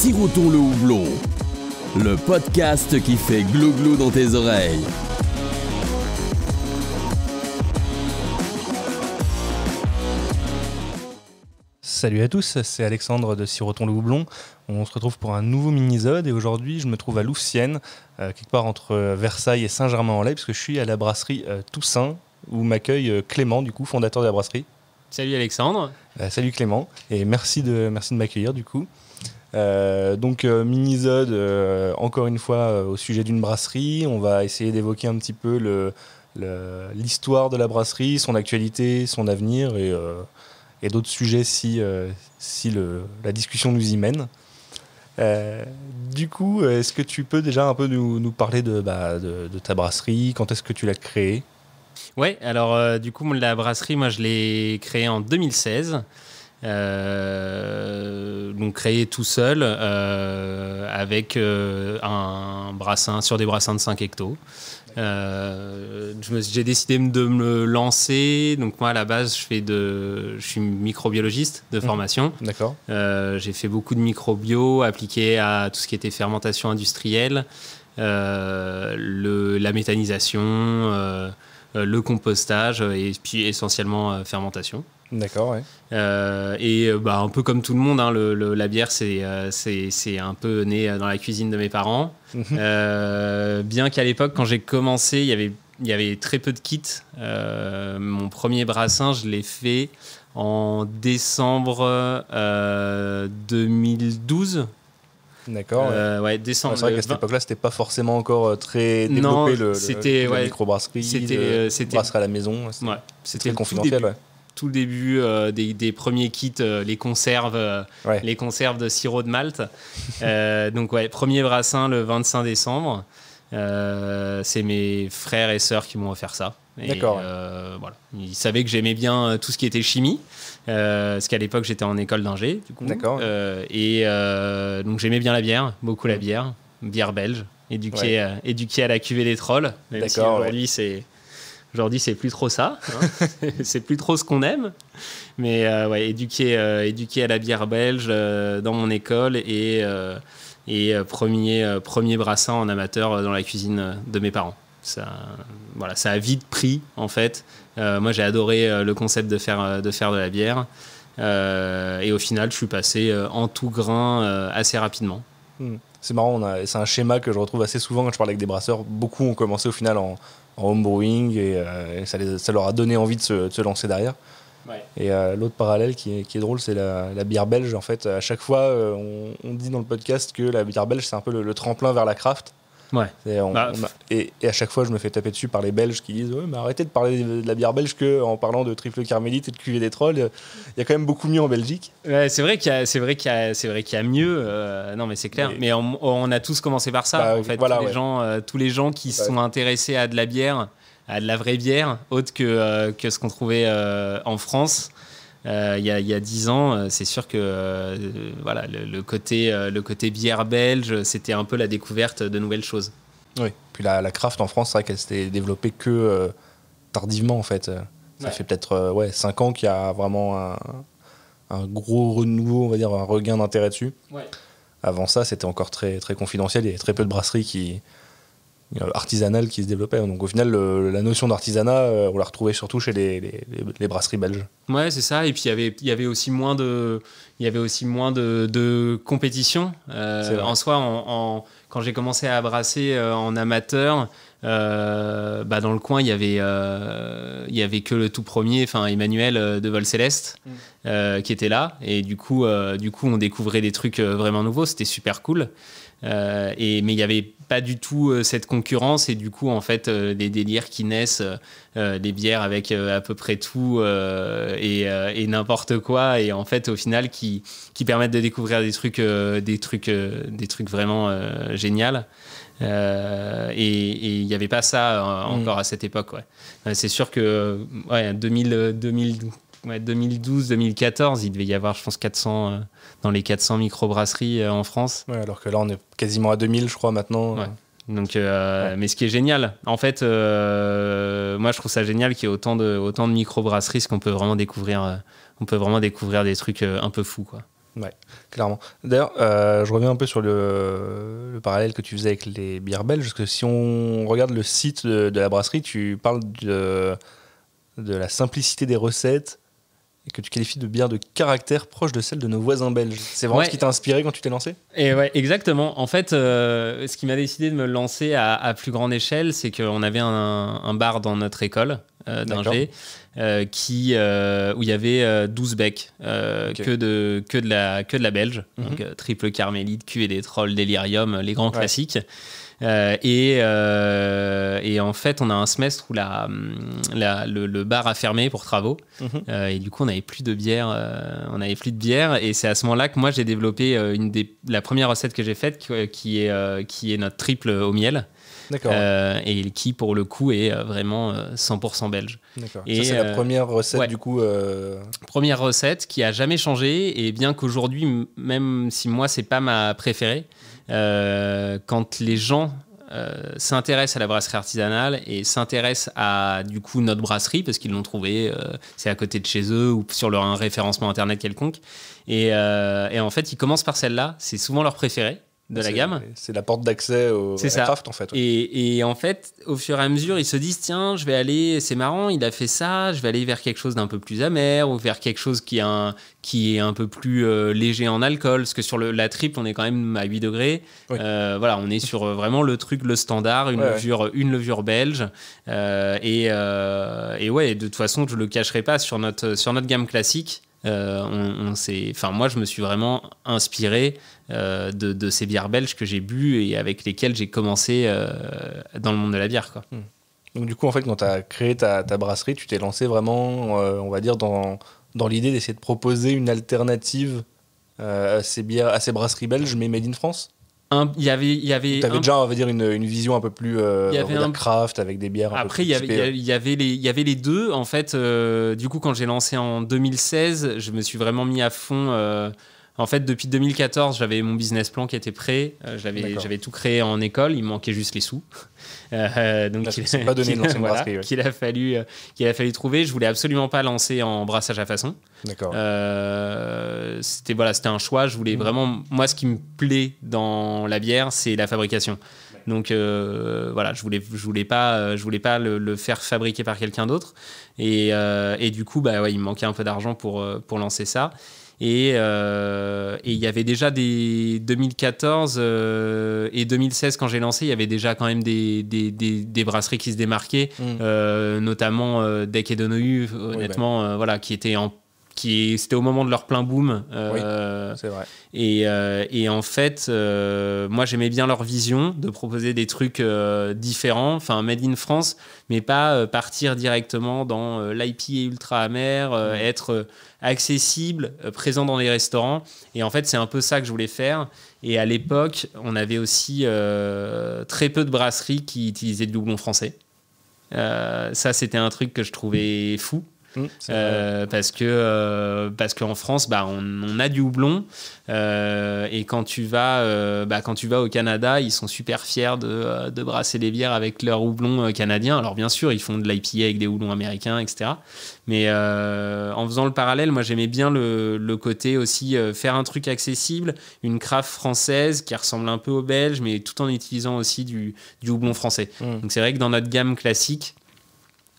Siroton le houblon, le podcast qui fait glou-glou dans tes oreilles. Salut à tous, c'est Alexandre de Siroton le houblon. On se retrouve pour un nouveau mini-sode et aujourd'hui je me trouve à Louvciennes, quelque part entre Versailles et Saint-Germain-en-Laye, parce que je suis à la brasserie Toussaint où m'accueille Clément, du coup, fondateur de la brasserie. Salut Alexandre. Salut Clément, et merci de m'accueillir du coup. Mini-sode, encore une fois, au sujet d'une brasserie. On va essayer d'évoquer un petit peu l'histoire de la brasserie, son actualité, son avenir et d'autres sujets si la discussion nous y mène. Du coup, est-ce que tu peux déjà un peu nous parler de ta brasserie? Quand est-ce que tu l'as créée? Ouais, alors du coup, la brasserie, moi je l'ai créée en 2016. Donc créé tout seul avec un brassin sur des brassins de 5 hectos. J'ai décidé de me lancer. Donc moi à la base je suis microbiologiste de formation. D'accord. J'ai fait beaucoup de microbio appliqué à tout ce qui était fermentation industrielle, la méthanisation, le compostage et puis essentiellement fermentation. D'accord, ouais. Un peu comme tout le monde, hein, la bière, c'est un peu né dans la cuisine de mes parents. Bien qu'à l'époque, quand j'ai commencé, il y avait très peu de kits. Mon premier brassin, je l'ai fait en décembre 2012. D'accord. Ouais, décembre. C'est vrai qu'à cette époque-là, c'était pas forcément encore très développé la microbrasserie, brasserie à la maison. C'était confidentiel, ouais. Tout le début des premiers kits, les conserves de sirop de malt. Premier brassin le 25 décembre. C'est mes frères et sœurs qui m'ont offert ça. D'accord. Voilà. Ils savaient que j'aimais bien tout ce qui était chimie, parce qu'à l'époque j'étais en école d'ingé. Du coup. D'accord. Donc j'aimais bien la bière, beaucoup la bière belge, éduquée à la cuvée des trolls. Même si aujourd'hui, c'est plus trop ça. Hein. C'est plus trop ce qu'on aime. Mais éduqué à la bière belge dans mon école et premier brassin en amateur dans la cuisine de mes parents. Ça a vite pris, en fait. Moi, j'ai adoré le concept de faire de la bière. Et au final, je suis passé en tout grain assez rapidement. C'est marrant, c'est un schéma que je retrouve assez souvent quand je parle avec des brasseurs. Beaucoup ont commencé au final en homebrewing et ça leur a donné envie de se lancer derrière. Ouais. Et l'autre parallèle qui est drôle, c'est la bière belge. En fait, à chaque fois, on dit dans le podcast que la bière belge, c'est un peu le tremplin vers la craft. Ouais. Et à chaque fois, je me fais taper dessus par les Belges qui disent mais arrêtez de parler de la bière belge qu'en parlant de triple carmélite et de cuvée des trolls. Il y a quand même beaucoup mieux en Belgique. Ouais, c'est vrai qu'il y a mieux. Non, mais c'est clair. Mais on a tous commencé par ça. En fait, tous les gens qui sont intéressés à de la bière, à de la vraie bière, autre que ce qu'on trouvait en France. Il y a 10 ans, c'est sûr que le côté bière belge, c'était un peu la découverte de nouvelles choses. Oui, puis la craft en France, c'est vrai qu'elle s'était développée que tardivement en fait. Ça fait peut-être 5 ans qu'il y a vraiment un gros renouveau, on va dire un regain d'intérêt dessus. Ouais. Avant ça, c'était encore très, très confidentiel, il y avait très peu de brasseries artisanales qui se développaient. Donc au final, la notion d'artisanat, on la retrouvait surtout chez les brasseries belges. Ouais, c'est ça. Et puis il y avait aussi moins de compétition. En soi, quand j'ai commencé à brasser en amateur, dans le coin, il y avait que le tout premier, Emmanuel de Vol Céleste, qui était là. Et du coup, on découvrait des trucs vraiment nouveaux. C'était super cool. Mais il n'y avait pas du tout cette concurrence et du coup en fait des délires qui naissent, des bières avec à peu près tout et n'importe quoi et en fait au final qui permettent de découvrir des trucs vraiment géniaux. Et il n'y avait pas ça encore à cette époque. Ouais. C'est sûr que 2012-2014, il devait y avoir, je pense, 400, dans les 400 microbrasseries en France. Ouais, alors que là, on est quasiment à 2000, je crois, maintenant. Ouais. Donc, mais ce qui est génial, en fait, moi, je trouve ça génial qu'il y ait autant de microbrasseries, parce qu'on peut vraiment découvrir des trucs un peu fous, quoi. Ouais, clairement. D'ailleurs, je reviens un peu sur le parallèle que tu faisais avec les bières belges, parce que si on regarde le site de la brasserie, tu parles de la simplicité des recettes et que tu qualifies de bière de caractère proche de celle de nos voisins belges. C'est vraiment ce qui t'a inspiré quand tu t'es lancé ? Et ouais, exactement. En fait, ce qui m'a décidé de me lancer à plus grande échelle, c'est qu'on avait un bar dans notre école d'ingé où il y avait 12 becs, que de la belge, donc triple carmélite, QED, Troll, Delirium, les grands classiques. Et en fait, on a un semestre où le bar a fermé pour travaux. Et du coup, on n'avait plus de bière. Et c'est à ce moment-là que moi, j'ai développé la première recette que j'ai faite, qui est notre triple au miel. D'accord. Et qui, pour le coup, est vraiment 100% belge. D'accord. Et ça, c'est la première recette, du coup. Première recette qui a jamais changé. Et bien qu'aujourd'hui, même si moi, c'est pas ma préférée, quand les gens s'intéressent à la brasserie artisanale et s'intéressent à du coup notre brasserie parce qu'ils l'ont trouvé, c'est à côté de chez eux ou sur un référencement internet quelconque, et en fait ils commencent par celle-là, c'est souvent leur préférée de la gamme. C'est la porte d'accès au craft en fait. Ouais. Et en fait, au fur et à mesure, ils se disent tiens, je vais aller, c'est marrant, il a fait ça, je vais aller vers quelque chose d'un peu plus amer ou vers quelque chose qui est un peu plus léger en alcool, parce que sur la triple, on est quand même à 8 degrés. Oui. Voilà, on est sur vraiment le standard, une levure belge. Et ouais, de toute façon, je le cacherai pas, sur notre gamme classique. Moi, je me suis vraiment inspiré de ces bières belges que j'ai bu et avec lesquelles j'ai commencé dans le monde de la bière, quoi. Donc du coup, en fait, quand tu as créé ta brasserie, tu t'es lancé vraiment, on va dire, dans l'idée d'essayer de proposer une alternative à ces brasseries belges, mais made in France. Il y avait t'avais déjà, on va dire, une vision un peu plus craft, avec des bières un peu plus typées. Il y avait les deux. En fait, du coup, quand j'ai lancé en 2016, je me suis vraiment mis à fond. En fait, depuis 2014, j'avais mon business plan qui était prêt. J'avais tout créé en école. Il me manquait juste les sous. Donc, c'est pas donné de lancer une brasserie. Qu'il a fallu trouver. Je voulais absolument pas lancer en brassage à façon. D'accord. C'était un choix. Je voulais vraiment. Moi, ce qui me plaît dans la bière, c'est la fabrication. Donc je voulais pas le faire fabriquer par quelqu'un d'autre. Et du coup, il me manquait un peu d'argent pour lancer ça. Et il y avait déjà des 2014 et 2016 quand j'ai lancé, il y avait déjà quand même des brasseries qui se démarquaient, notamment Deck et Donohu, honnêtement, c'était au moment de leur plein boom. C'est vrai. Et en fait, moi j'aimais bien leur vision de proposer des trucs différents, enfin made in France, mais pas partir directement dans l'IPA ultra amer, être accessible, présent dans les restaurants. Et en fait, c'est un peu ça que je voulais faire. Et à l'époque, on avait aussi très peu de brasseries qui utilisaient du houblon français. Ça, c'était un truc que je trouvais fou. Parce qu'en France, on a du houblon, et quand tu vas au Canada, ils sont super fiers de brasser des bières avec leur houblon canadien. Alors bien sûr, ils font de l'IPA avec des houblons américains, etc. Mais en faisant le parallèle, moi j'aimais bien le côté aussi faire un truc accessible, une craft française qui ressemble un peu au belge, mais tout en utilisant aussi du houblon français. Donc c'est vrai que dans notre gamme classique,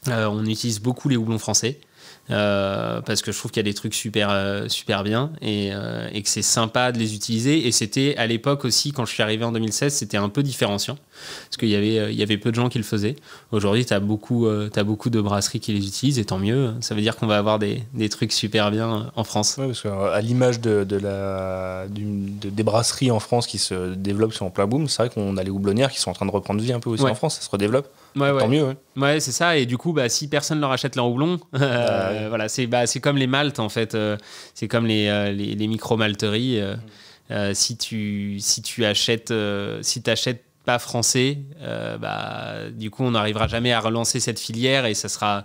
on utilise beaucoup les houblons français. Parce que je trouve qu'il y a des trucs super bien et que c'est sympa de les utiliser. Et c'était à l'époque aussi, quand je suis arrivé en 2016, c'était un peu différenciant parce qu'il y avait peu de gens qui le faisaient. Aujourd'hui, t'as beaucoup de brasseries qui les utilisent, et tant mieux. Ça veut dire qu'on va avoir des trucs super bien en France. Oui, parce qu'à l'image des brasseries en France qui se développent sur en plein boom, c'est vrai qu'on a les houblonnières qui sont en train de reprendre vie un peu aussi en France. Ça se redéveloppe. Tant mieux. Ouais, c'est ça. Et du coup, si personne leur achète leur houblon, voilà, c'est comme les maltes en fait. C'est comme les micro-malteries. Si tu achètes, si t'achètes pas français, du coup, on n'arrivera jamais à relancer cette filière et ça sera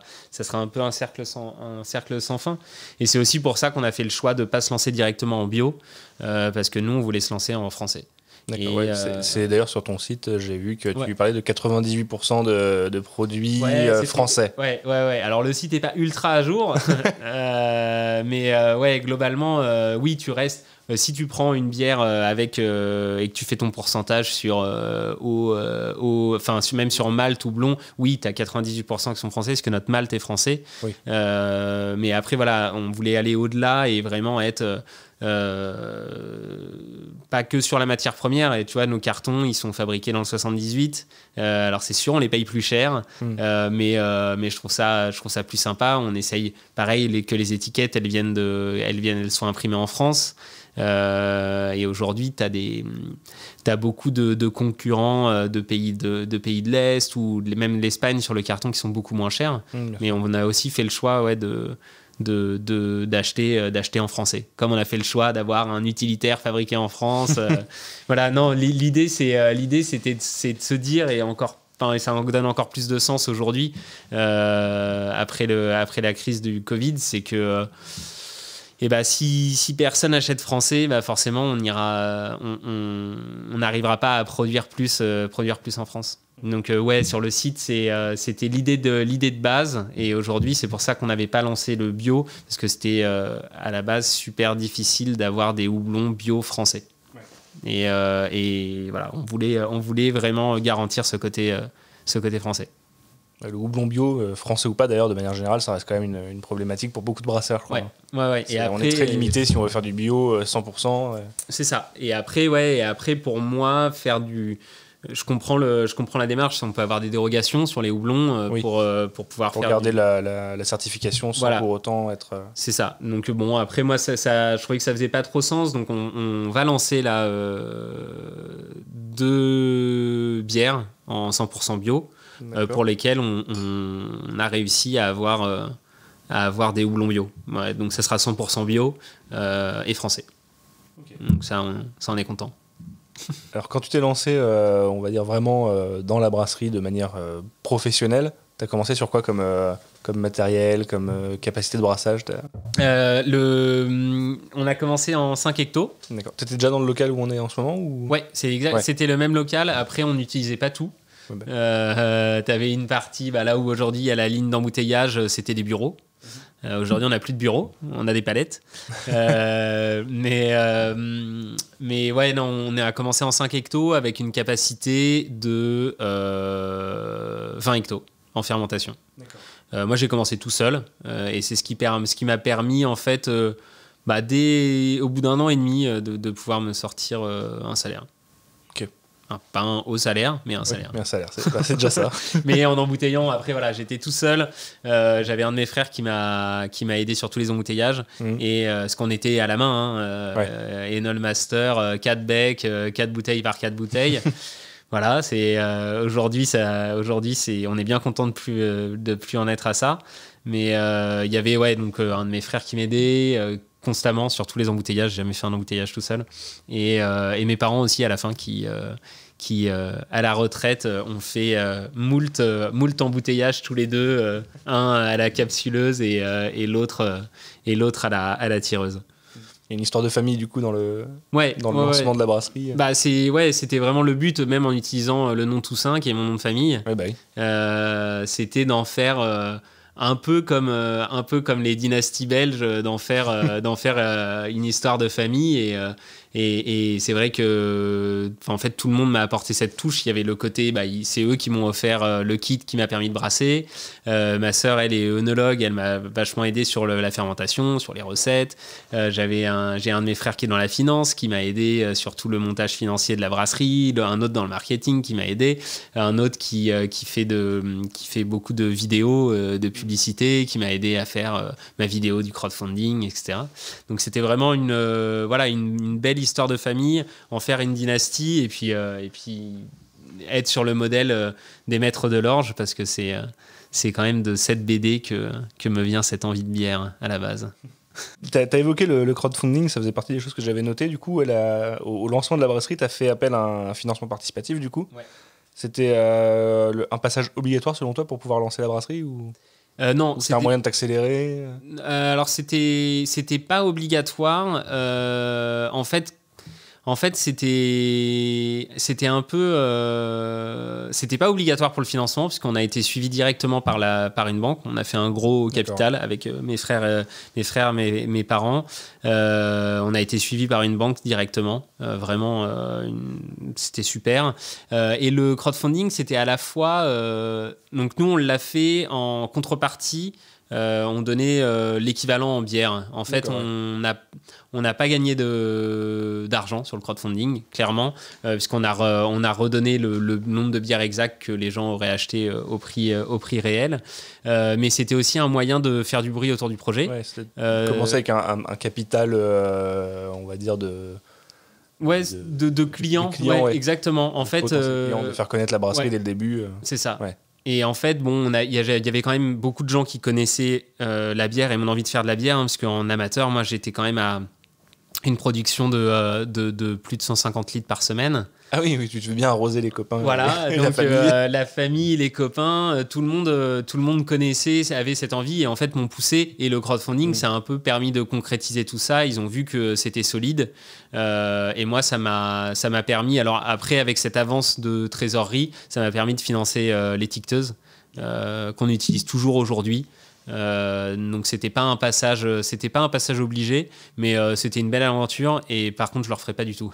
un peu un cercle sans fin. Et c'est aussi pour ça qu'on a fait le choix de pas se lancer directement en bio, parce que nous, on voulait se lancer en français. D'accord, c'est d'ailleurs sur ton site, j'ai vu que tu parlais de 98% de produits français. Ouais. Alors le site n'est pas ultra à jour, mais globalement, oui, tu restes. si tu prends une bière et que tu fais ton pourcentage sur même sur malt ou blond, oui, tu as 98% qui sont français, parce que notre malt est français. Oui. Mais après, voilà, on voulait aller au-delà et vraiment être pas que sur la matière première. Et tu vois, nos cartons, ils sont fabriqués dans le 78. Alors c'est sûr, on les paye plus cher, mais je trouve ça plus sympa. On essaye, pareil, que les étiquettes, elles soient imprimées en France. Et aujourd'hui, t'as beaucoup de concurrents de pays de l'Est ou même l'Espagne sur le carton qui sont beaucoup moins chers. Mais on a aussi fait le choix d'acheter en français, comme on a fait le choix d'avoir un utilitaire fabriqué en France. Voilà, non, l'idée c'était de se dire, et ça en donne encore plus de sens aujourd'hui après la crise du Covid, c'est que si personne n'achète français, forcément on n'arrivera pas à produire plus en France. Donc sur le site, c'était l'idée de base, et aujourd'hui c'est pour ça qu'on n'avait pas lancé le bio, parce que c'était à la base super difficile d'avoir des houblons bio français. Ouais. Et voilà, on voulait vraiment garantir ce côté français. Le houblon bio, français ou pas d'ailleurs, de manière générale, ça reste quand même une problématique pour beaucoup de brasseurs, je crois. Ouais. Et après, on est très limité si on veut faire du bio 100%. C'est ça. Et après pour moi, faire du... Je comprends la démarche. On peut avoir des dérogations sur les houblons pour pouvoir faire garder la certification sans pour autant être... C'est ça. Donc bon, après moi, je trouvais que ça faisait pas trop sens. Donc on va lancer là 2 bières en 100% bio. Pour lesquels on a réussi à avoir des houblons bio. Ouais, donc ça sera 100% bio et français. Okay. Donc ça, on est content. Alors quand tu t'es lancé, on va dire vraiment dans la brasserie de manière professionnelle, tu as commencé sur quoi comme matériel, comme capacité de brassage? On a commencé en 5 hectos. D'accord. Tu étais déjà dans le local où on est en ce moment ou... Ouais, c'est exact. Ouais. C'était le même local. Après, on n'utilisait pas tout. T'avais une partie là où aujourd'hui il y a la ligne d'embouteillage, c'était des bureaux. Aujourd'hui on n'a plus de bureaux, on a des palettes. Mais ouais, non, on a commencé en 5 hectos avec une capacité de 20 hectos en fermentation. Moi j'ai commencé tout seul et c'est ce qui m'a permis en fait au bout d'un an et demi de pouvoir me sortir un salaire. Pas un haut salaire, mais un salaire. Mais un salaire, c'est déjà ça. Mais en embouteillant, après, voilà, j'étais tout seul. J'avais un de mes frères qui m'a aidé sur tous les embouteillages. Et ce qu'on était à la main, Enol Master, 4 becs, 4 bouteilles par 4 bouteilles. Voilà, aujourd'hui, on est bien content de plus en être à ça. Mais il y avait un de mes frères qui m'aidait constamment sur tous les embouteillages. J'ai jamais fait un embouteillage tout seul. Et mes parents aussi à la fin qui à la retraite ont fait moult embouteillages tous les deux, un à la capsuleuse et l'autre à la tireuse. Il y a une histoire de famille du coup dans le lancement de la brasserie. C'était vraiment le but, même en utilisant le nom Toussaint qui est mon nom de famille. C'était d'en faire un peu comme les dynasties belges, d'en faire une histoire de famille. Et c'est vrai que en fait tout le monde m'a apporté cette touche. Il y avait le côté c'est eux qui m'ont offert le kit qui m'a permis de brasser. Ma sœur, elle est œnologue, elle m'a vachement aidé sur la fermentation, sur les recettes. J'ai un de mes frères qui est dans la finance, qui m'a aidé sur tout le montage financier de la brasserie, un autre dans le marketing qui m'a aidé, un autre qui fait beaucoup de vidéos de publicité, qui m'a aidé à faire ma vidéo du crowdfunding, etc. Donc c'était vraiment une belle histoire de famille, en faire une dynastie et puis être sur le modèle des maîtres de l'orge, parce que c'est quand même de cette BD que me vient cette envie de bière à la base. T'as évoqué le crowdfunding, ça faisait partie des choses que j'avais notées. Du coup, au lancement de la brasserie, tu as fait appel à un financement participatif. Du coup, c'était un passage obligatoire selon toi pour pouvoir lancer la brasserie ou non, c'était un moyen de t'accélérer. Alors c'était pas obligatoire. En En fait, c'était un peu, c'était pas obligatoire pour le financement puisqu'on a été suivi directement par une banque. On a fait un gros capital avec mes frères, mes parents. On a été suivi par une banque directement. Vraiment, c'était super. Et le crowdfunding, c'était à la fois, donc nous on l'a fait en contrepartie. On donnait l'équivalent en bière. En fait, on n'a pas gagné d'argent sur le crowdfunding, clairement, puisqu'on a redonné le nombre de bières exact que les gens auraient acheté au prix réel. Mais c'était aussi un moyen de faire du bruit autour du projet. Ouais, commencer avec un capital, on va dire, de clients. Ouais. Exactement. En fait, de faire connaître la brasserie dès le début. C'est ça. Ouais. Et en fait, il y avait quand même beaucoup de gens qui connaissaient la bière et mon envie de faire de la bière, parce qu'en amateur, moi, j'étais quand même à une production de plus de 150 litres par semaine. Ah oui, tu veux bien arroser les copains. Voilà, donc la famille, les copains, tout le monde connaissait, avait cette envie, et en fait m'ont poussé, et le crowdfunding, ça a un peu permis de concrétiser tout ça. Ils ont vu que c'était solide, et moi ça m'a permis, alors après avec cette avance de trésorerie, ça m'a permis de financer l'étiqueteuse qu'on utilise toujours aujourd'hui. Donc c'était pas un passage obligé, mais c'était une belle aventure, et par contre je le referai pas du tout.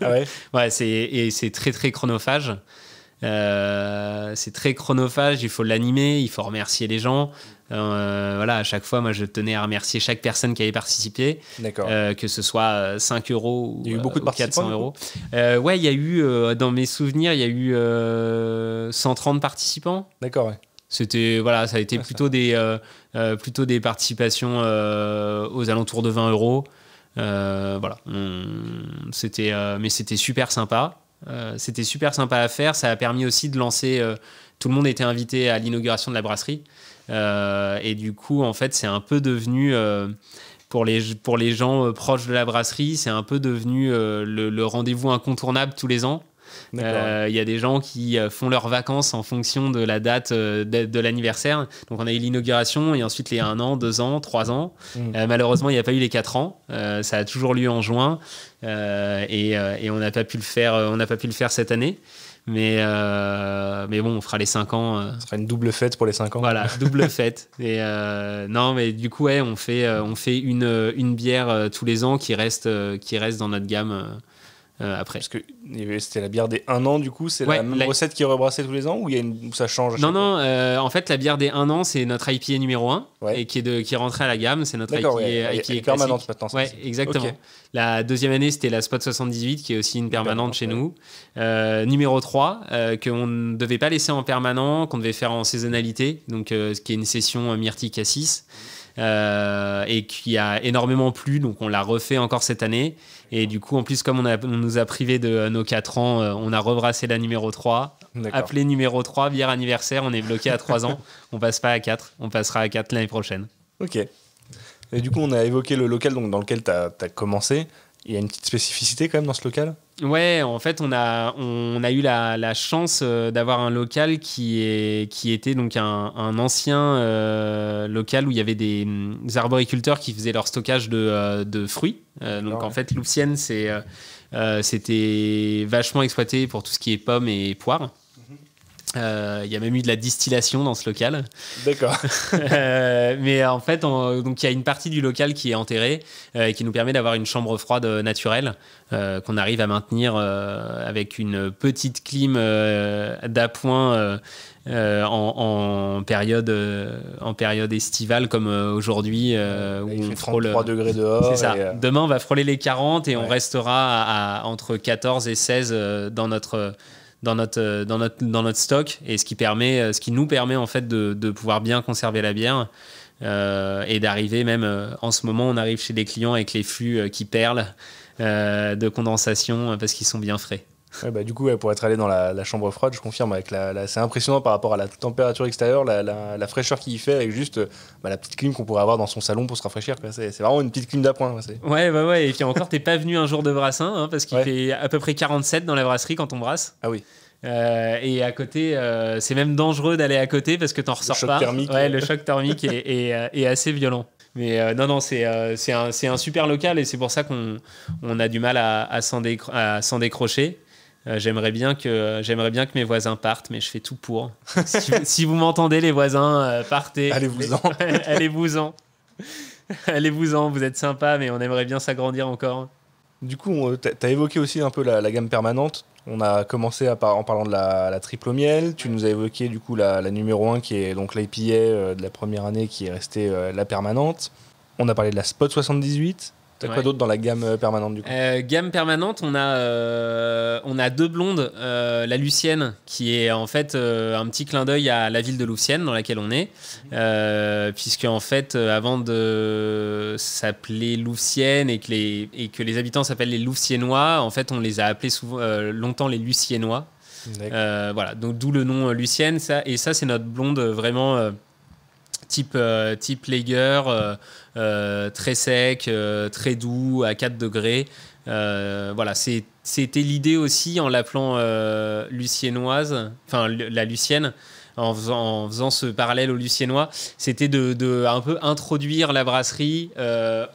Ah ouais. Ouais, c'est très très chronophage. C'est très chronophage, il faut l'animer, il faut remercier les gens. Voilà, à chaque fois, moi je tenais à remercier chaque personne qui avait participé. D'accord. Que ce soit 5 euros ou, il y a eu beaucoup de 400 euros. Ouais, il y a eu, dans mes souvenirs, il y a eu 130 participants. D'accord, ouais. C'était, voilà, ça a été plutôt des participations aux alentours de 20 euros. Voilà. Mais c'était super sympa. C'était super sympa à faire. Ça a permis aussi de lancer. Tout le monde était invité à l'inauguration de la brasserie. Et du coup, en fait, c'est un peu devenu. Pour les gens proches de la brasserie, c'est un peu devenu le rendez-vous incontournable tous les ans. Il y a des gens qui font leurs vacances en fonction de la date de l'anniversaire. Donc on a eu l'inauguration, et ensuite les 1 an, 2 ans, 3 ans. Malheureusement, il n'y a pas eu les 4 ans. Ça a toujours lieu en juin, et on n'a pas pu le faire cette année. Mais bon, on fera les 5 ans. Ce sera une double fête pour les 5 ans. Voilà, double fête. Et non, mais du coup, ouais, on fait une bière tous les ans qui reste dans notre gamme. Après. Parce que c'était la bière des 1 an, du coup, c'est la même recette qui est rebrassée tous les ans, ou ça change? Non, en fait, la bière des 1 an, c'est notre IPA numéro 1, et qui est rentrée à la gamme. C'est notre IPA permanente maintenant. Ouais, exactement. Okay. La deuxième année, c'était la Spot 78, qui est aussi une permanente chez nous. Numéro 3, qu'on ne devait pas laisser en permanent, qu'on devait faire en saisonnalité, donc ce qui est une session myrtille cassis. Et qui a énormément plu, donc on l'a refait encore cette année. Et du coup, en plus, comme on nous a privé de nos 4 ans, on a rebrassé la numéro 3. Appelé numéro 3, bière anniversaire, on est bloqué à 3 ans. On passe pas à 4, on passera à 4 l'année prochaine. Ok. Et du coup, on a évoqué le local dans lequel tu as commencé. Il y a une petite spécificité quand même dans ce local? Ouais, en fait, on a eu la chance d'avoir un local qui était donc un ancien local où il y avait des arboriculteurs qui faisaient leur stockage de fruits. Donc en fait, Louvciennes, c'était vachement exploité pour tout ce qui est pommes et poires. Il y a même eu de la distillation dans ce local. D'accord. Mais en fait, donc il y a une partie du local qui est enterrée, qui nous permet d'avoir une chambre froide naturelle qu'on arrive à maintenir avec une petite clim d'appoint en période estivale comme aujourd'hui, où il on fait frôle 33 degrés dehors. C'est ça. Demain, on va frôler les 40 et on restera entre 14 et 16 dans notre stock, et ce qui nous permet en fait de pouvoir bien conserver la bière, et d'arriver même en ce moment, on arrive chez des clients avec les fûts qui perlent de condensation parce qu'ils sont bien frais. Ouais, bah, du coup, pour être allé dans la chambre froide, je confirme, avec c'est impressionnant par rapport à la température extérieure, la fraîcheur qu'il y fait, avec juste la petite clim qu'on pourrait avoir dans son salon pour se rafraîchir. C'est vraiment une petite clim d'appoint. Ouais. Et puis encore, t'es pas venu un jour de brassin, parce qu'il fait à peu près 47 dans la brasserie quand on brasse. Ah oui. Et à côté, c'est même dangereux d'aller à côté parce que t'en ressors pas. Thermique, le choc thermique est assez violent. Mais non, c'est un super local et c'est pour ça qu'on a du mal à s'en décrocher. J'aimerais bien que mes voisins partent, mais je fais tout pour. Si vous m'entendez, les voisins, partez. Allez-vous-en. Allez-vous-en. Allez-vous-en, vous êtes sympas, mais on aimerait bien s'agrandir encore. Du coup, tu as évoqué aussi un peu la gamme permanente. On a commencé en parlant de la triple au miel. Tu nous as évoqué du coup la numéro 1 qui est donc l'IPA de la première année qui est restée la permanente. On a parlé de la Spot 78. T'as quoi d'autre dans la gamme permanente du coup? Gamme permanente, on a deux blondes. La Lucienne, qui est en fait un petit clin d'œil à la ville de Louvciennes dans laquelle on est. Puisque en fait, avant de s'appeler Louvciennes et que les habitants s'appellent les Louvciennois, en fait, on les a appelés longtemps les Luciennois. Voilà, donc d'où le nom Lucienne. Ça, c'est notre blonde vraiment... type lager, très sec, très doux, à 4 degrés. Voilà, c'était l'idée aussi en l'appelant luciennoise, enfin la Lucienne, en faisant ce parallèle aux Luciennois, c'était de un peu introduire la brasserie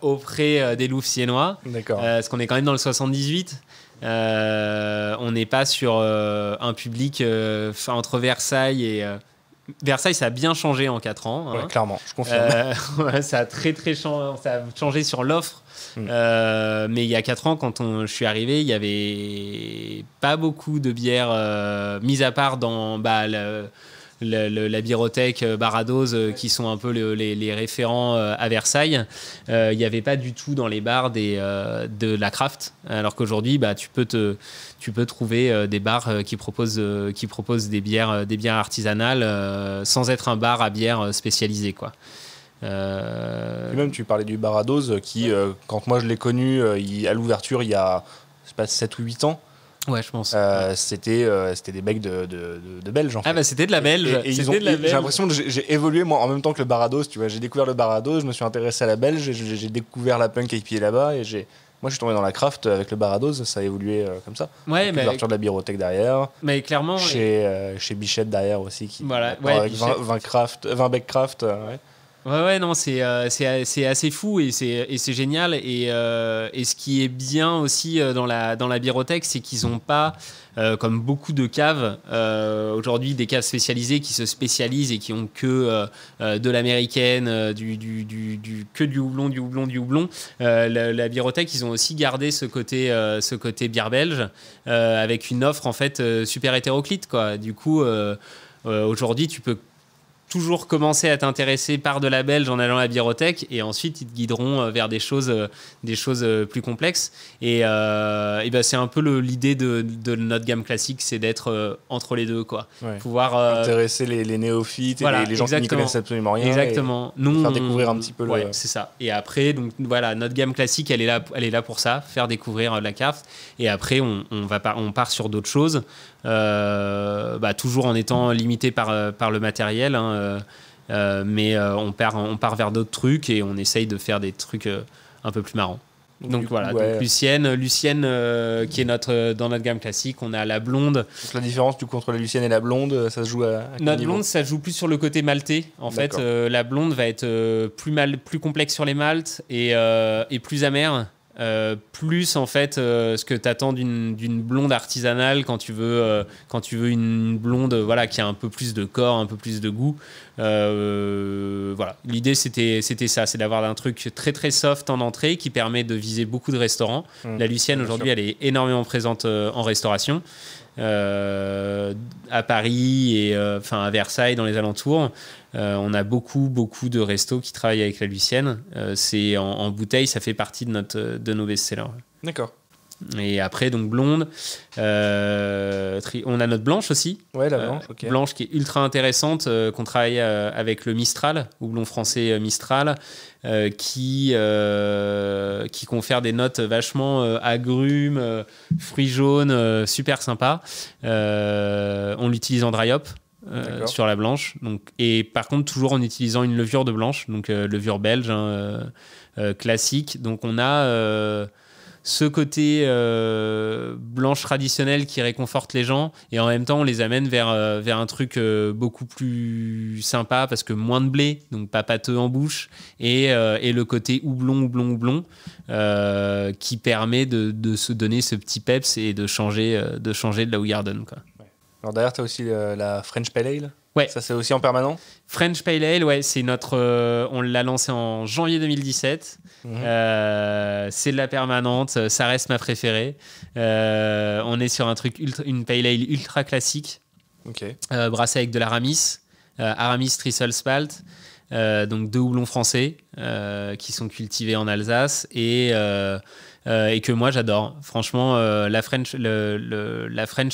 auprès des Louvciennois. D'accord. Parce qu'on est quand même dans le 78. On n'est pas sur un public entre Versailles et... Versailles, ça a bien changé en 4 ans. Ouais, clairement, je confirme. Ça a changé sur l'offre. Mais il y a 4 ans, quand je suis arrivé, il n'y avait pas beaucoup de bières, mis à part dans la birothèque Barados, qui sont un peu les référents à Versailles. Il n'y avait pas du tout dans les bars de la craft. Alors qu'aujourd'hui, tu peux trouver des bars qui proposent des bières artisanales sans être un bar à bière spécialisé, quoi. Et même tu parlais du Barados qui, quand moi je l'ai connu à l'ouverture il y a 7 ou 8 ans. Ouais, je pense. C'était des mecs de Belges en fait. Ah bah c'était de la Belge. J'ai l'impression que j'ai évolué moi en même temps que le Barados, tu vois. J'ai découvert le Barados, je me suis intéressé à la Belge, j'ai découvert la punk IPA là-bas et moi je suis tombé dans la craft avec le Barados, ça a évolué comme ça. Ouais, mais l'ouverture de la birothèque derrière. Mais clairement chez Bichette derrière aussi qui voilà, avec 20 becs craft. Ouais, non, c'est assez fou et c'est génial. Et ce qui est bien aussi dans la birothèque, c'est qu'ils n'ont pas, comme beaucoup de caves, aujourd'hui, des caves spécialisées qui se spécialisent et qui ont que de l'américaine, que du houblon. La birothèque, ils ont aussi gardé ce côté bière belge avec une offre en fait super hétéroclite, quoi. Du coup, aujourd'hui, tu peux toujours commencer à t'intéresser par de la belge en allant à la birothèque et ensuite ils te guideront vers des choses plus complexes et c'est un peu l'idée de notre gamme classique, c'est d'être entre les deux, quoi. Ouais. Pouvoir intéresser les néophytes et les gens qui n'y connaissent absolument rien. Exactement. Nous, faire découvrir un petit peu c'est ça. Et après, donc voilà, notre gamme classique, elle est là pour ça, faire découvrir la carte. Et après, on part sur d'autres choses. Toujours en étant limité par le matériel, hein, mais on part vers d'autres trucs et on essaye de faire des trucs un peu plus marrants. Donc voilà, donc Lucienne qui est dans notre gamme classique. On a la blonde. Donc la différence du coup entre la Lucienne et la blonde, ça se joue à notre blonde, ça joue plus sur le côté maltais. En fait, la blonde va être plus complexe sur les maltes et plus amère. Plus en fait ce que tu attends d'une blonde artisanale quand tu veux une blonde qui a un peu plus de corps, un peu plus de goût. Voilà, l'idée c'était ça, c'est d'avoir un truc très très soft en entrée qui permet de viser beaucoup de restaurants. La Lucienne aujourd'hui elle est énormément présente en restauration. À Paris et à Versailles dans les alentours, on a beaucoup de restos qui travaillent avec la Lucienne. C'est en bouteille, ça fait partie de nos best-sellers. D'accord. Et après donc blonde, on a notre blanche aussi. Ouais, la blanche. Ok. Blanche qui est ultra intéressante, qu'on travaille avec le Mistral, houblon français Mistral, qui confère des notes vachement agrumes, fruits jaunes, super sympa. On l'utilise en dry hop. Sur la blanche, donc, et par contre toujours en utilisant une levure de blanche, donc levure belge classique. Donc on a ce côté blanche traditionnelle qui réconforte les gens, et en même temps on les amène vers un truc beaucoup plus sympa parce que moins de blé, donc pas pâteux en bouche, et le côté houblon qui permet de se donner ce petit peps et de changer de la Hoegaarden, quoi. Alors derrière, tu as aussi la French Pale Ale. Ouais. Ça, c'est aussi en permanent. French Pale Ale, ouais, c'est on l'a lancé en janvier 2017. C'est de la permanente, ça reste ma préférée. On est sur un truc une Pale Ale ultra classique, brassée avec de l'Aramis, Aramis Trisol Spalt, donc 2 houblons français qui sont cultivés en Alsace et que moi j'adore. Franchement, la French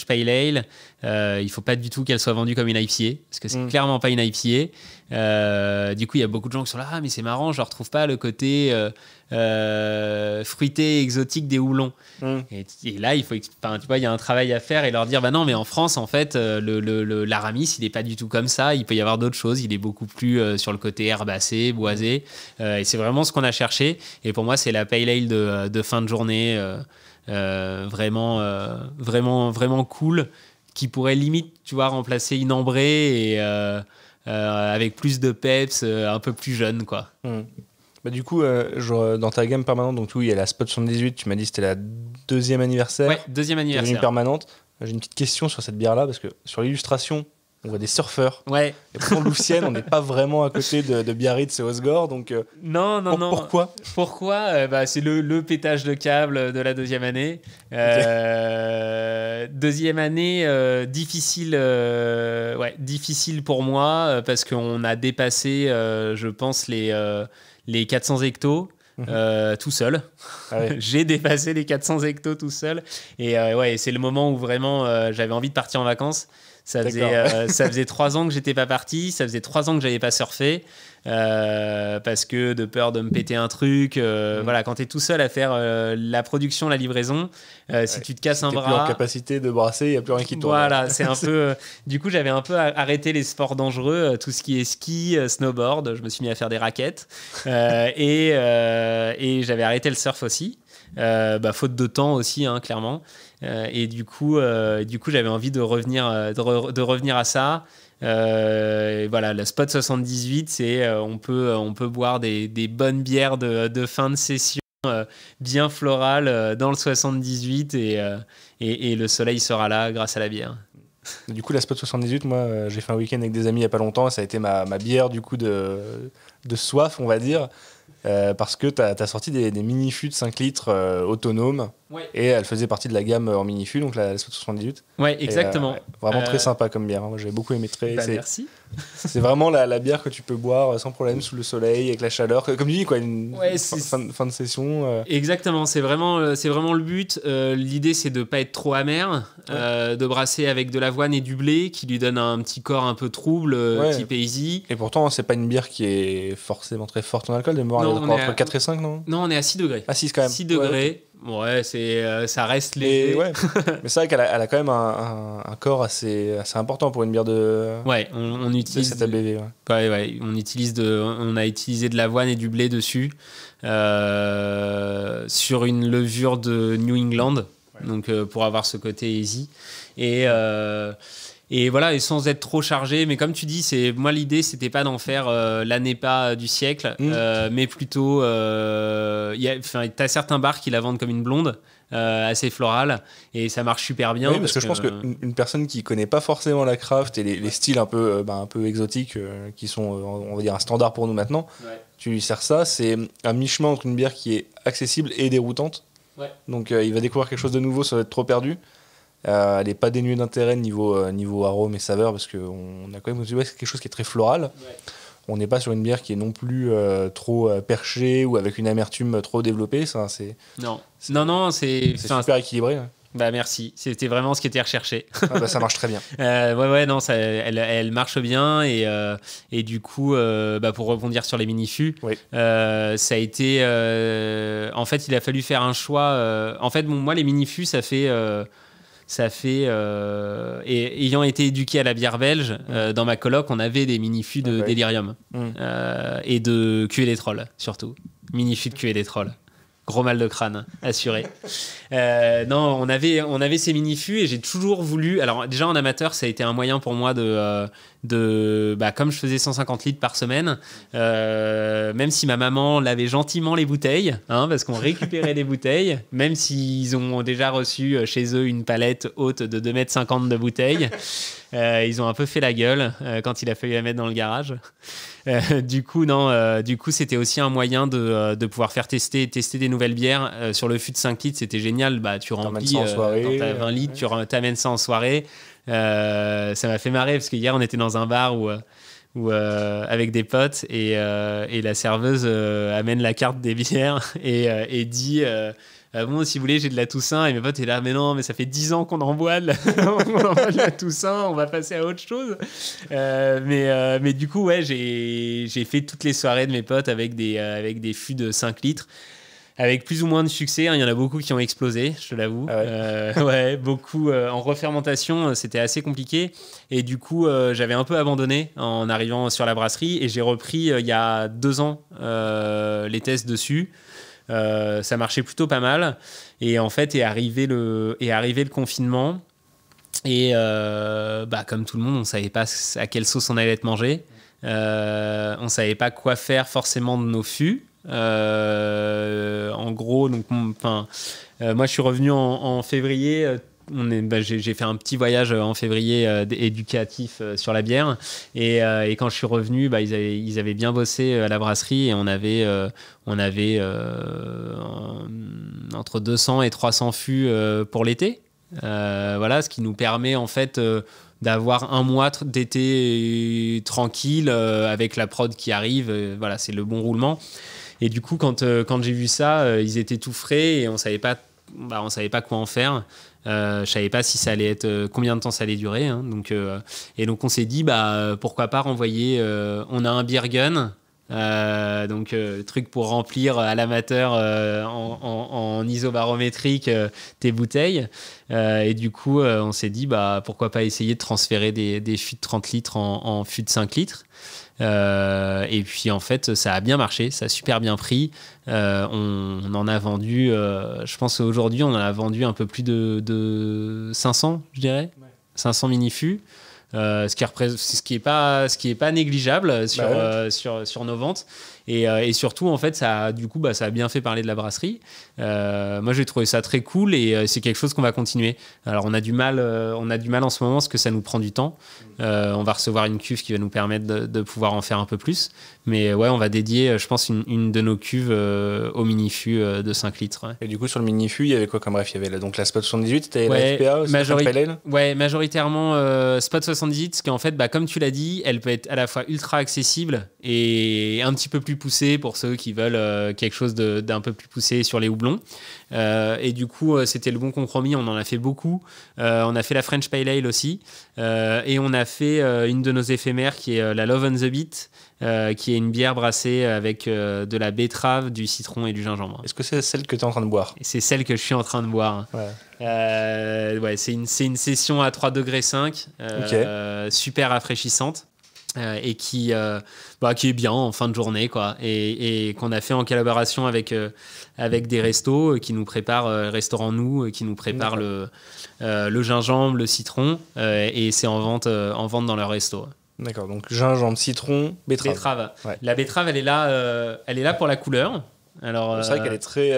Pale Ale, il faut pas du tout qu'elle soit vendue comme une IPA, parce que c'est clairement pas une IPA. Du coup, il y a beaucoup de gens qui sont là, mais c'est marrant, je retrouve pas le côté fruité, exotique des houblons. Et là, il faut, tu vois, il y a un travail à faire et leur dire, bah non, mais en France, en fait, l'Aramis, il est pas du tout comme ça. Il peut y avoir d'autres choses. Il est beaucoup plus sur le côté herbacé, boisé. Et c'est vraiment ce qu'on a cherché. Et pour moi, c'est la Pale Ale de fin de journée, vraiment cool, qui pourrait limite, tu vois, remplacer une ambrée et avec plus de peps, un peu plus jeune, quoi. Bah, du coup, dans ta gamme permanente, donc il y a la Spot 78, tu m'as dit que c'était la 2e anniversaire. Ouais, 2e anniversaire. Une permanente. J'ai une petite question sur cette bière-là, parce que sur l'illustration, on voit des surfeurs. Ouais. Et pourtant, Louvciennes, on n'est pas vraiment à côté de Biarritz et Osgore. Donc, non. Pourquoi c'est le pétage de câble de la 2e année. 2e année, difficile pour moi, parce qu'on a dépassé, je pense, les 400 hectos. Tout seul. J'ai dépassé les 400 hectos tout seul. Et c'est le moment où vraiment j'avais envie de partir en vacances. Ça faisait 3 ans que j'étais pas parti, ça faisait 3 ans que j'avais pas surfé, parce que de peur de me péter un truc. Voilà, quand t'es tout seul à faire la production, la livraison, si tu te casses un bras, plus en capacité de brasser, il y a plus rien qui tourne. Voilà, c'est un peu. Du coup, j'avais un peu arrêté les sports dangereux, tout ce qui est ski, snowboard. Je me suis mis à faire des raquettes, et j'avais arrêté le surf aussi. Faute de temps aussi, hein, clairement. Et du coup, j'avais envie de revenir à ça. Voilà, la Spot 78, c'est on peut boire des bonnes bières de fin de session, bien florales, dans le 78, et le soleil sera là grâce à la bière. Du coup, la Spot 78, moi, j'ai fait un week-end avec des amis il n'y a pas longtemps, et ça a été ma bière du coup de soif, on va dire. Parce que tu as sorti des mini-fûts de 5 litres autonomes, et elle faisait partie de la gamme en mini-fûts, donc la Spot 78. Ouais, exactement. Vraiment très sympa comme bière, hein. Moi, j'avais beaucoup aimé. Merci. C'est vraiment la bière que tu peux boire sans problème sous le soleil, avec la chaleur, comme tu dis, quoi, fin de session. Exactement, c'est vraiment le but. L'idée, c'est de ne pas être trop amer, de brasser avec de l'avoine et du blé, qui lui donne un petit corps un peu trouble, type hazy. Et pourtant, c'est pas une bière qui est forcément très forte en alcool, de mémoire, entre 4 et 5, non ? Non, on est à 6 degrés. À 6 quand même. 6 degrés. Ouais, ça reste léger. Mais c'est vrai qu'elle a quand même un corps assez important pour une bière de. Ouais, on utilise. De cette ABV. On a utilisé de l'avoine et du blé dessus, sur une levure de New England, donc pour avoir ce côté easy. Et voilà, et sans être trop chargé, mais comme tu dis, moi l'idée c'était pas d'en faire la NEPA du siècle, mais plutôt t'as certains bars qui la vendent comme une blonde, assez florale, et ça marche super bien. Oui, parce que je pense qu'une personne qui connaît pas forcément la craft et les styles un peu exotiques, qui sont on va dire un standard pour nous maintenant, tu lui sers ça, c'est un mi-chemin entre une bière qui est accessible et déroutante. Donc il va découvrir quelque chose de nouveau sans être trop perdu. Elle n'est pas dénuée d'intérêt niveau arôme et saveur, parce qu'on a quand même quelque chose qui est très floral. On n'est pas sur une bière qui est non plus trop perchée ou avec une amertume trop développée. Ça, c'est super équilibré. Bah merci, c'était vraiment ce qui était recherché. Ça marche très bien. Elle marche bien, et du coup, pour rebondir sur les mini-fûts, ça a été... en fait, il a fallu faire un choix. Moi, les mini-fûts, ça fait et ayant été éduqué à la bière belge, dans ma coloc, on avait des mini-fûts de Delirium, et de Cuvée des Trolls, surtout. Mini-fûts de Cuvée des Trolls. Gros mal de crâne, assuré. Non, on avait ces mini-fûts et j'ai toujours voulu... Alors déjà en amateur, ça a été un moyen pour moi comme je faisais 150 litres par semaine, même si ma maman lavait gentiment les bouteilles, parce qu'on récupérait des bouteilles, même s'ils ont déjà reçu chez eux une palette haute de 2,50 m de bouteilles, ils ont un peu fait la gueule quand il a fallu la mettre dans le garage. Du coup, c'était aussi un moyen de pouvoir faire tester des nouvelles bières. Sur le fût de 5 litres, c'était génial. Tu remplis, quand t'as 20 litres, tu t'amènes ça en soirée. Ça m'a fait marrer parce que hier, on était dans un bar avec des potes et la serveuse amène la carte des bières et dit... bon, si vous voulez, j'ai de la Toussaint. Et mes potes étaient là, mais non, mais ça fait 10 ans qu'on en boit de la Toussaint, on va passer à autre chose. Mais du coup, ouais, j'ai fait toutes les soirées de mes potes avec des fûts de 5 litres. Avec plus ou moins de succès, il y en a beaucoup qui ont explosé, je te l'avoue. Ah ouais. Beaucoup en refermentation, c'était assez compliqué. Et du coup, j'avais un peu abandonné en arrivant sur la brasserie. Et j'ai repris il y a 2 ans les tests dessus. Ça marchait plutôt pas mal et en fait est arrivé le confinement et comme tout le monde on savait pas à quelle sauce on allait être mangé, on savait pas quoi faire forcément de nos fûts, en gros donc moi je suis revenu en février. J'ai fait un petit voyage en février éducatif sur la bière et quand je suis revenu, ils avaient bien bossé à la brasserie et on avait entre 200 et 300 fûts pour l'été. Ce qui nous permet en fait d'avoir un mois d'été tranquille avec la prod qui arrive. C'est le bon roulement. Et du coup, quand j'ai vu ça, ils étaient tout frais et on savait pas quoi en faire. Je savais pas si ça allait être combien de temps ça allait durer, donc on s'est dit pourquoi pas renvoyer, on a un beer gun, truc pour remplir à l'amateur en isobarométrique tes bouteilles, et du coup on s'est dit pourquoi pas essayer de transférer des fûts de 30 litres en fûts de 5 litres. Et puis en fait ça a bien marché, ça a super bien pris. On en a vendu, je pense aujourd'hui on en a vendu un peu plus de 500, je dirais, 500 mini-fûts, ce qui est pas négligeable sur nos ventes. Et surtout en fait ça a bien fait parler de la brasserie. Moi j'ai trouvé ça très cool et c'est quelque chose qu'on va continuer. Alors on a du mal en ce moment parce que ça nous prend du temps. On va recevoir une cuve qui va nous permettre de pouvoir en faire un peu plus, mais ouais, on va dédier je pense une de nos cuves au mini-fût de 5 litres. Et du coup sur le mini-fût il y avait quoi comme bref? Il y avait donc la Spot 78, c'était la FPA aussi, majoritairement Spot 78, parce qu'en fait comme tu l'as dit, elle peut être à la fois ultra accessible et un petit peu plus poussée pour ceux qui veulent quelque chose d'un peu plus poussé sur les houblons. Et du coup c'était le bon compromis, on en a fait beaucoup. On a fait la French Pale Ale aussi, et on a fait une de nos éphémères qui est la Love on the Beat, qui est une bière brassée avec de la betterave, du citron et du gingembre. Est-ce que c'est celle que tu es en train de boire? Et c'est celle que je suis en train de boire. Ouais. C'est une session à 3,5 degrés, super rafraîchissante. Et qui est bien en fin de journée, quoi, et qu'on a fait en collaboration avec des restos qui nous préparent, Restaurant Nous, qui nous préparent le gingembre, le citron, et c'est en vente dans leur resto. D'accord, donc gingembre, citron, betterave. Ouais. La betterave, elle est là pour la couleur. Alors, c'est vrai qu'elle est très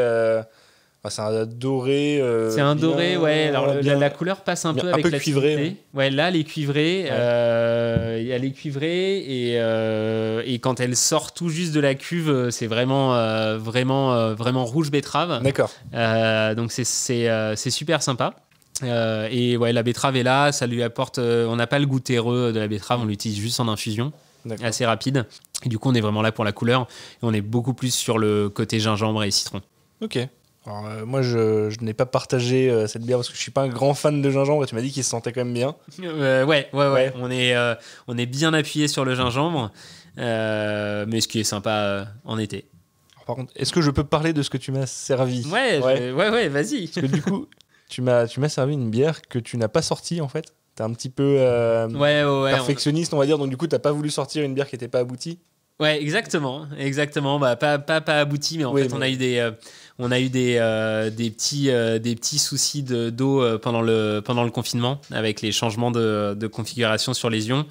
c'est un doré. C'est un doré, ouais. Alors la couleur passe un peu avec la cuivrée. Ouais, là, elle est cuivrée. Elle est cuivrée et quand elle sort tout juste de la cuve, c'est vraiment rouge betterave. D'accord. Donc c'est super sympa. Et ouais, la betterave est là, ça lui apporte. On n'a pas le goût terreux de la betterave, on l'utilise juste en infusion. D'accord. Assez rapide. Et du coup, on est vraiment là pour la couleur et on est beaucoup plus sur le côté gingembre et citron. Ok. Alors, moi, je n'ai pas partagé cette bière parce que je suis pas un grand fan de gingembre et tu m'as dit qu'il se sentait quand même bien. Ouais. On est bien appuyé sur le gingembre, mais ce qui est sympa en été. Alors, par contre, est-ce que je peux parler de ce que tu m'as servi? Ouais, vas-y. Parce que du coup, tu m'as servi une bière que tu n'as pas sortie en fait. T'es un petit peu perfectionniste, on va dire, donc du coup, t'as pas voulu sortir une bière qui n'était pas aboutie. Ouais, exactement. Bah, pas abouti, mais en fait, on a eu des petits soucis d'eau pendant le confinement avec les changements de configuration sur les ions.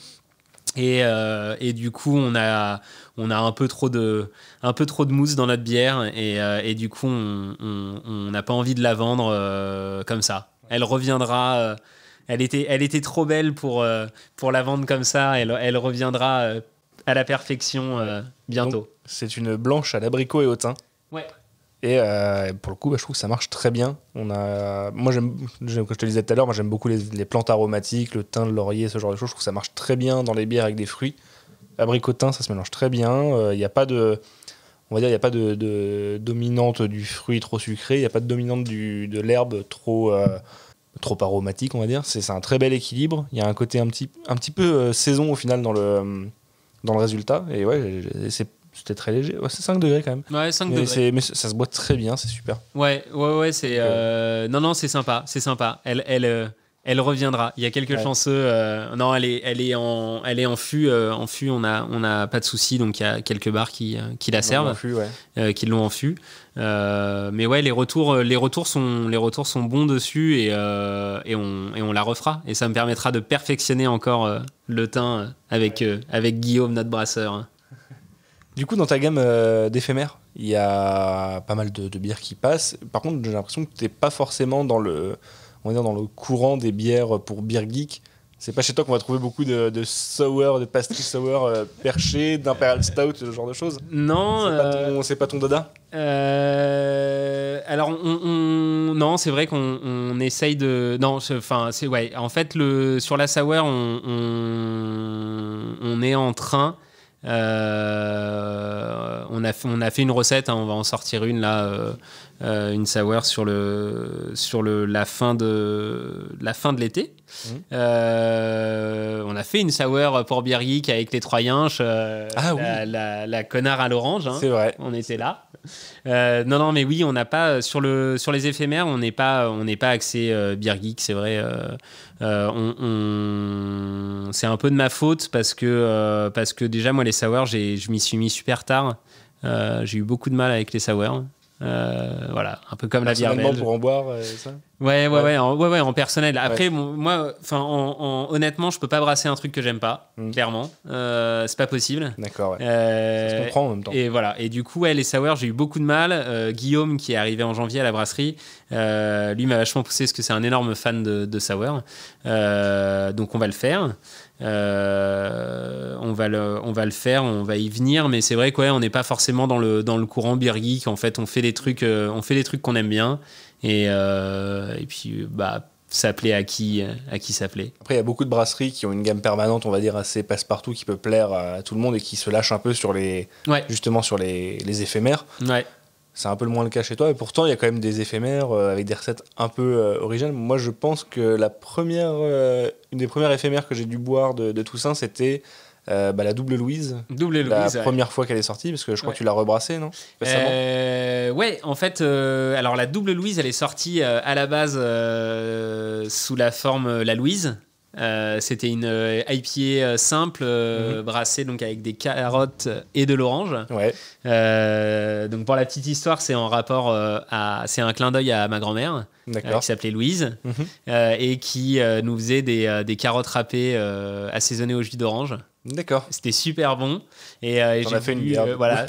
Et du coup, on a un peu trop de mousse dans notre bière et du coup, on n'a pas envie de la vendre comme ça. Elle reviendra. Elle était trop belle pour la vendre comme ça. Elle reviendra à la perfection bientôt. Donc, c'est une blanche à l'abricot et au thym. Ouais. Et pour le coup, je trouve que ça marche très bien. Moi, comme je te le disais tout à l'heure, moi, j'aime beaucoup les plantes aromatiques, le thym, le laurier, ce genre de choses. Je trouve que ça marche très bien dans les bières avec des fruits. Abricot thym, ça se mélange très bien. Il n'y a pas de dominante du fruit trop sucré. Il n'y a pas de dominante de l'herbe trop aromatique, on va dire. C'est un très bel équilibre. Il y a un côté un petit peu saison au final dans le résultat. Et ouais, c'était très léger. Ouais, c'est 5 degrés quand même. Ouais, 5 degrés. Mais ça se boit très bien, c'est super. Ouais, c'est... Non, c'est sympa. Elle reviendra. Il y a quelques chanceux. Non, elle est en fût. En fût, on a pas de souci. Donc, il y a quelques bars qui la servent. En fût, ouais. Qui l'ont en fût. Mais ouais, les retours sont bons dessus et on la refera. Et ça me permettra de perfectionner encore le thym avec Guillaume, notre brasseur. Du coup, dans ta gamme d'éphémères, il y a pas mal de bières qui passent. Par contre, j'ai l'impression que tu n'es pas forcément dans le courant des bières pour beer geek. C'est pas chez toi qu'on va trouver beaucoup de sour, de pastry sour perché, d'imperial stout, ce genre de choses. Non. C'est pas ton dada. Alors, non, c'est vrai qu'on essaye de. Non, c'est ouais. En fait, sur la sour, on est en train. On a fait une recette, on va en sortir une là, une sour sur la fin de l'été. On a fait une sour pour Beer Geek avec les trois yinches, la connard à l'orange. Hein, c'est vrai. On était là. Non, mais oui, on n'a pas sur les éphémères, on n'est pas axé Beer Geek, c'est vrai. C'est un peu de ma faute parce que déjà moi les sours, je m'y suis mis super tard. J'ai eu beaucoup de mal avec les sours. Voilà, un peu comme la bière belge. Pour en boire, ça. Ouais, en personnel. Après, moi, honnêtement, je peux pas brasser un truc que j'aime pas, clairement. C'est pas possible. D'accord, ouais. Ça se comprend en même temps. Et voilà. Et du coup, les sours, j'ai eu beaucoup de mal. Guillaume, qui est arrivé en janvier à la brasserie, lui m'a vachement poussé parce que c'est un énorme fan de sour. Donc, on va le faire. On va le faire, on va y venir, mais c'est vrai qu'on n'est pas forcément dans le courant beer geek. En fait, on fait des trucs qu'on aime bien, et puis ça plaît à qui ça plaît. Après, il y a beaucoup de brasseries qui ont une gamme permanente, on va dire assez passe-partout, qui peut plaire à tout le monde et qui se lâchent un peu sur justement sur les éphémères. Ouais. C'est un peu le moins le cas chez toi, et pourtant il y a quand même des éphémères avec des recettes un peu originales. Moi, je pense que une des premières éphémères que j'ai dû boire de Toussaint, c'était la Double Louise. La première fois qu'elle est sortie, parce que je crois que tu l'as rebrassée, non? Ouais, en fait, alors la Double Louise, elle est sortie à la base sous la forme La Louise. C'était une IPA simple brassée donc avec des carottes et de l'orange. Ouais. Donc pour la petite histoire, c'est en rapport c'est un clin d'œil à ma grand-mère qui s'appelait Louise et qui nous faisait des carottes râpées assaisonnées au jus d'orange. D'accord. C'était super bon et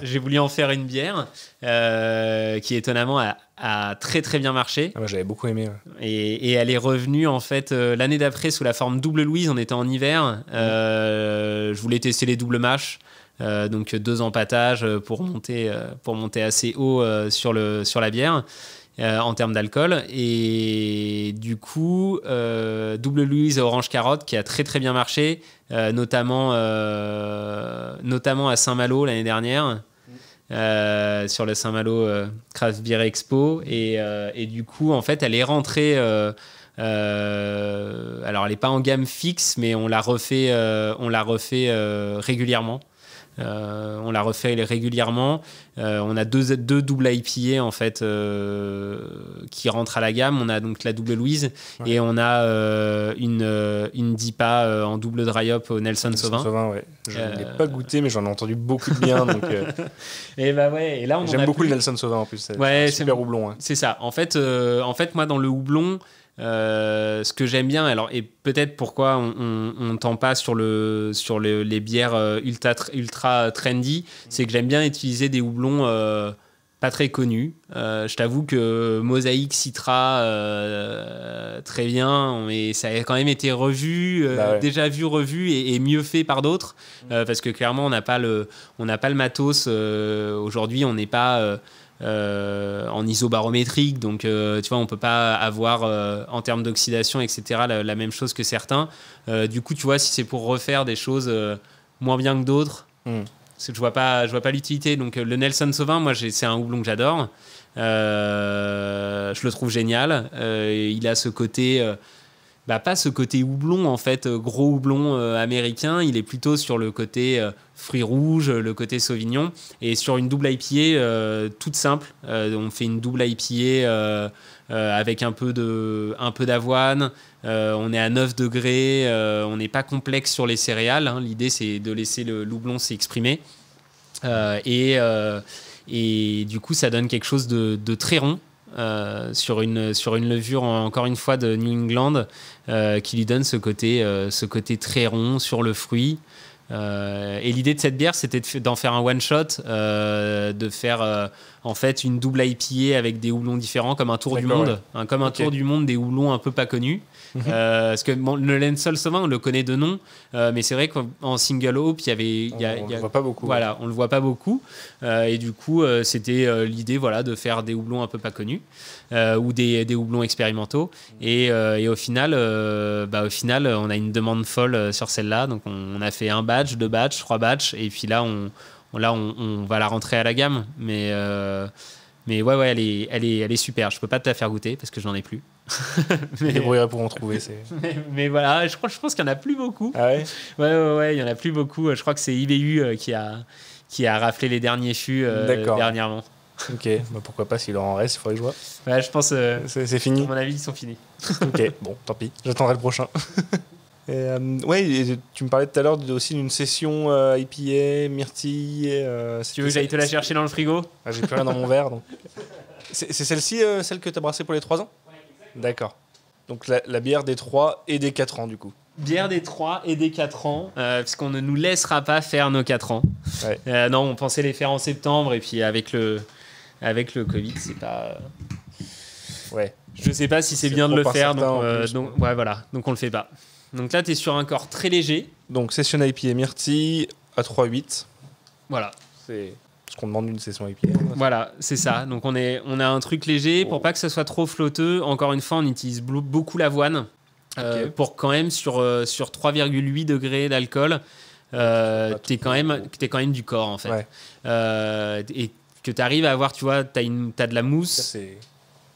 j'ai voulu en faire une bière qui étonnamment a très très bien marché. Moi j'avais beaucoup aimé. Ouais. Et elle est revenue en fait l'année d'après sous la forme Double Louise. On était en hiver. Je voulais tester les double mash. Donc 2 empâtages pour monter assez haut sur la bière. En termes d'alcool, et du coup Double Louise orange carotte qui a très très bien marché, notamment à Saint-Malo l'année dernière, sur le Saint-Malo Craft Beer Expo, et du coup en fait elle est rentrée Alors, elle n'est pas en gamme fixe, mais on la refait régulièrement. On la refait régulièrement. On a deux double IPA en fait qui rentrent à la gamme. On a donc la double Louise et on a une DIPA en double dry hop au Nelson Sauvin. Ouais. Je ne l'ai pas goûté, mais j'en ai entendu beaucoup de bien. Donc, et bah ouais. Et là, j'aime beaucoup le Nelson Sauvin en plus. C'est super houblon. Hein. C'est ça. En fait, moi dans le houblon. Ce que j'aime bien, alors, et peut-être pourquoi on tend pas sur les bières ultra trendy, c'est que j'aime bien utiliser des houblons pas très connus. Je t'avoue que Mosaïque, Citra, très bien, mais ça a quand même été revu, déjà vu, revu et mieux fait par d'autres, parce que clairement on n'a pas le matos. Aujourd'hui, on n'est pas en isobarométrique, donc tu vois, on peut pas avoir en termes d'oxydation, etc., la même chose que certains. Du coup, tu vois, si c'est pour refaire des choses moins bien que d'autres, parce que je vois pas l'utilité. Donc le Nelson Sauvin, moi, c'est un houblon que j'adore. Je le trouve génial. Il a ce côté pas ce côté houblon, en fait, gros houblon américain. Il est plutôt sur le côté fruits rouges, le côté sauvignon. Et sur une double IPA toute simple, on fait une double IPA avec un peu d'avoine. On est à 9 degrés. On n'est pas complexe sur les céréales. Hein. L'idée, c'est de laisser le houblon s'exprimer. Et du coup, ça donne quelque chose de très rond. Sur une levure encore une fois de New England qui lui donne ce côté très rond sur le fruit. Et l'idée de cette bière, c'était d'en faire un one shot, de faire en fait une double IPA avec des houblons différents, comme un tour du monde, tour du monde des houblons un peu pas connus. Parce que le Nelson Sauvin, on le connaît de nom, mais c'est vrai qu'en single hop, on le voit pas beaucoup. Voilà, on le voit pas beaucoup. Et du coup, c'était l'idée, voilà, de faire des houblons un peu pas connus ou des houblons expérimentaux. Et au final, on a une demande folle sur celle-là. Donc, on a fait 1 batch, 2 batchs, 3 batchs, et puis là, on va la rentrer à la gamme. Mais ouais, elle est super. Je peux pas te la faire goûter parce que j'en ai plus. Je débrouillerai pour en trouver. Mais voilà, je pense qu'il y en a plus beaucoup. Ah ouais. Ouais, il y en a plus beaucoup. Je crois que c'est IBU qui a raflé les derniers fûts dernièrement. Ok, pourquoi pas, s'il en reste, il faudrait que je vois. Ouais, je pense. C'est fini. À mon avis, ils sont finis. Ok, bon, tant pis. J'attendrai le prochain. Et tu me parlais tout à l'heure aussi d'une session IPA, myrtille. Tu veux que j'aille te la chercher dans le frigo ? J'ai plus rien dans mon verre. Donc. C'est celle-ci, celle que tu as brassée pour les 3 ans ? Ouais, exactement. D'accord. Donc la bière des 3 et des 4 ans, du coup. Bière des 3 et des 4 ans, parce qu'on ne nous laissera pas faire nos 4 ans. Ouais. Non, on pensait les faire en septembre, et puis avec le Covid, c'est pas... Ouais. Je sais pas si c'est bien de le faire, donc voilà, donc on le fait pas. Donc là, tu es sur un corps très léger. Donc session IPA myrtille à 3,8. Voilà. C'est ce qu'on demande d'une session IPA. Voilà, c'est ça. Donc on a un truc léger pour pas que ce soit trop flotteux. Encore une fois, on utilise beaucoup l'avoine pour quand même sur 3,8 degrés d'alcool. T'es quand même du corps en fait. Ouais. Et que tu arrives à avoir, tu vois, t'as de la mousse. Ça, c'est...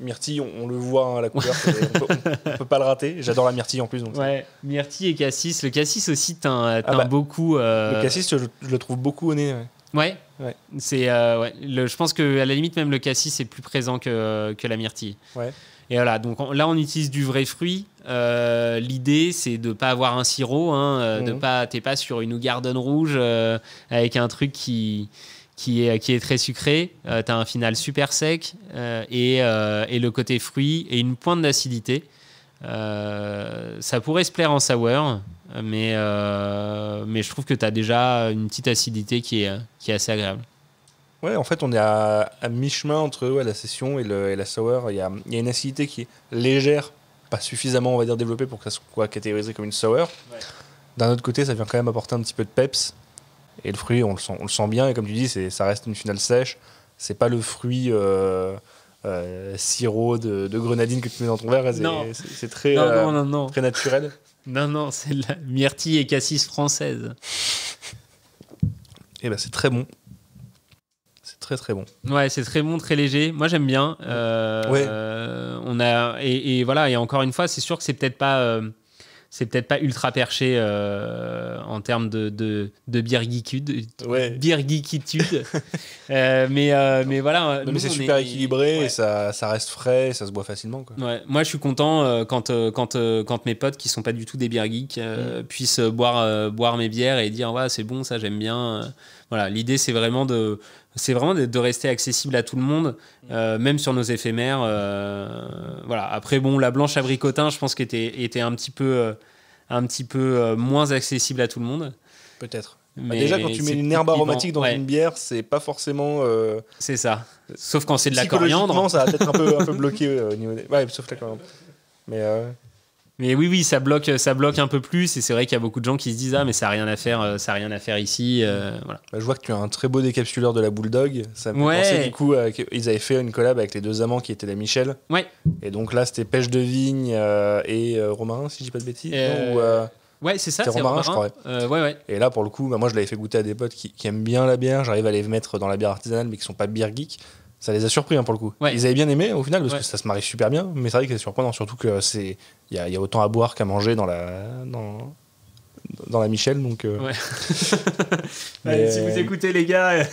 Myrtille, on le voit à la couleur, on peut pas le rater. J'adore la myrtille en plus. Donc ouais, myrtille et cassis. Le cassis aussi, t'as beaucoup. Le cassis, je le trouve beaucoup au nez. Ouais. C'est, je pense qu'à la limite, même le cassis est plus présent que la myrtille. Ouais. Et voilà, donc là, on utilise du vrai fruit. L'idée, c'est de ne pas avoir un sirop. T'es pas sur une Hoegaarden rouge avec un truc qui est très sucré. Tu as un final super sec et le côté fruit et une pointe d'acidité. Ça pourrait se plaire en sour, mais je trouve que tu as déjà une petite acidité qui est assez agréable. Ouais, en fait, on est à mi-chemin entre la session et la sour. Il y a une acidité qui est légère, pas suffisamment, on va dire, développée pour que ça soit catégorisé comme une sour. Ouais. D'un autre côté, ça vient quand même apporter un petit peu de peps. Et le fruit, on le sent bien. Et comme tu dis, ça reste une finale sèche. C'est pas le fruit sirop de grenadine que tu mets dans ton verre. C'est très, très naturel. Non, c'est la myrtille et cassis française. Et c'est très bon. C'est très très bon. Ouais, c'est très bon, très léger. Moi, j'aime bien. On a et voilà. Et encore une fois, c'est sûr que c'est peut-être pas ultra perché en termes de beer geekitude. Beer geekitude. mais voilà. Mais c'est super équilibré et ça reste frais et ça se boit facilement, quoi. Ouais. Moi, je suis content quand mes potes qui sont pas du tout des beer geeks puissent boire mes bières et dire ouais, c'est bon, ça j'aime bien. Voilà, l'idée c'est vraiment de rester accessible à tout le monde, même sur nos éphémères. Voilà. Après, bon, la blanche abricotin, je pense qu'elle était un petit peu moins accessible à tout le monde. Peut-être. Déjà, quand tu mets une herbe aromatique dans une bière, c'est pas forcément. C'est ça. Sauf quand c'est de la coriandre. Ça va peut-être un peu bloqué au niveau des. Ouais, sauf la coriandre. Mais oui, ça bloque un peu plus. Et c'est vrai qu'il y a beaucoup de gens qui se disent mais ça a rien à faire ici. Voilà. Je vois que tu as un très beau décapsuleur de la Bulldog. Ça me fait penser du coup qu'ils avaient fait une collab avec les deux amants qui étaient la Michel. Ouais. Et donc là, c'était pêche de vigne et romarin, si je dis pas de bêtises. Ouais, c'est ça. C'est romarin, je crois. Ouais. Et là, pour le coup, moi, je l'avais fait goûter à des potes qui aiment bien la bière. J'arrive à les mettre dans la bière artisanale, mais qui sont pas beer geeks. Ça les a surpris, pour le coup. Ouais. Ils avaient bien aimé au final parce que ça se marie super bien. Mais c'est vrai que c'est surprenant, surtout que il y a autant à boire qu'à manger dans la Michel. Donc. Ouais. Si vous écoutez les gars,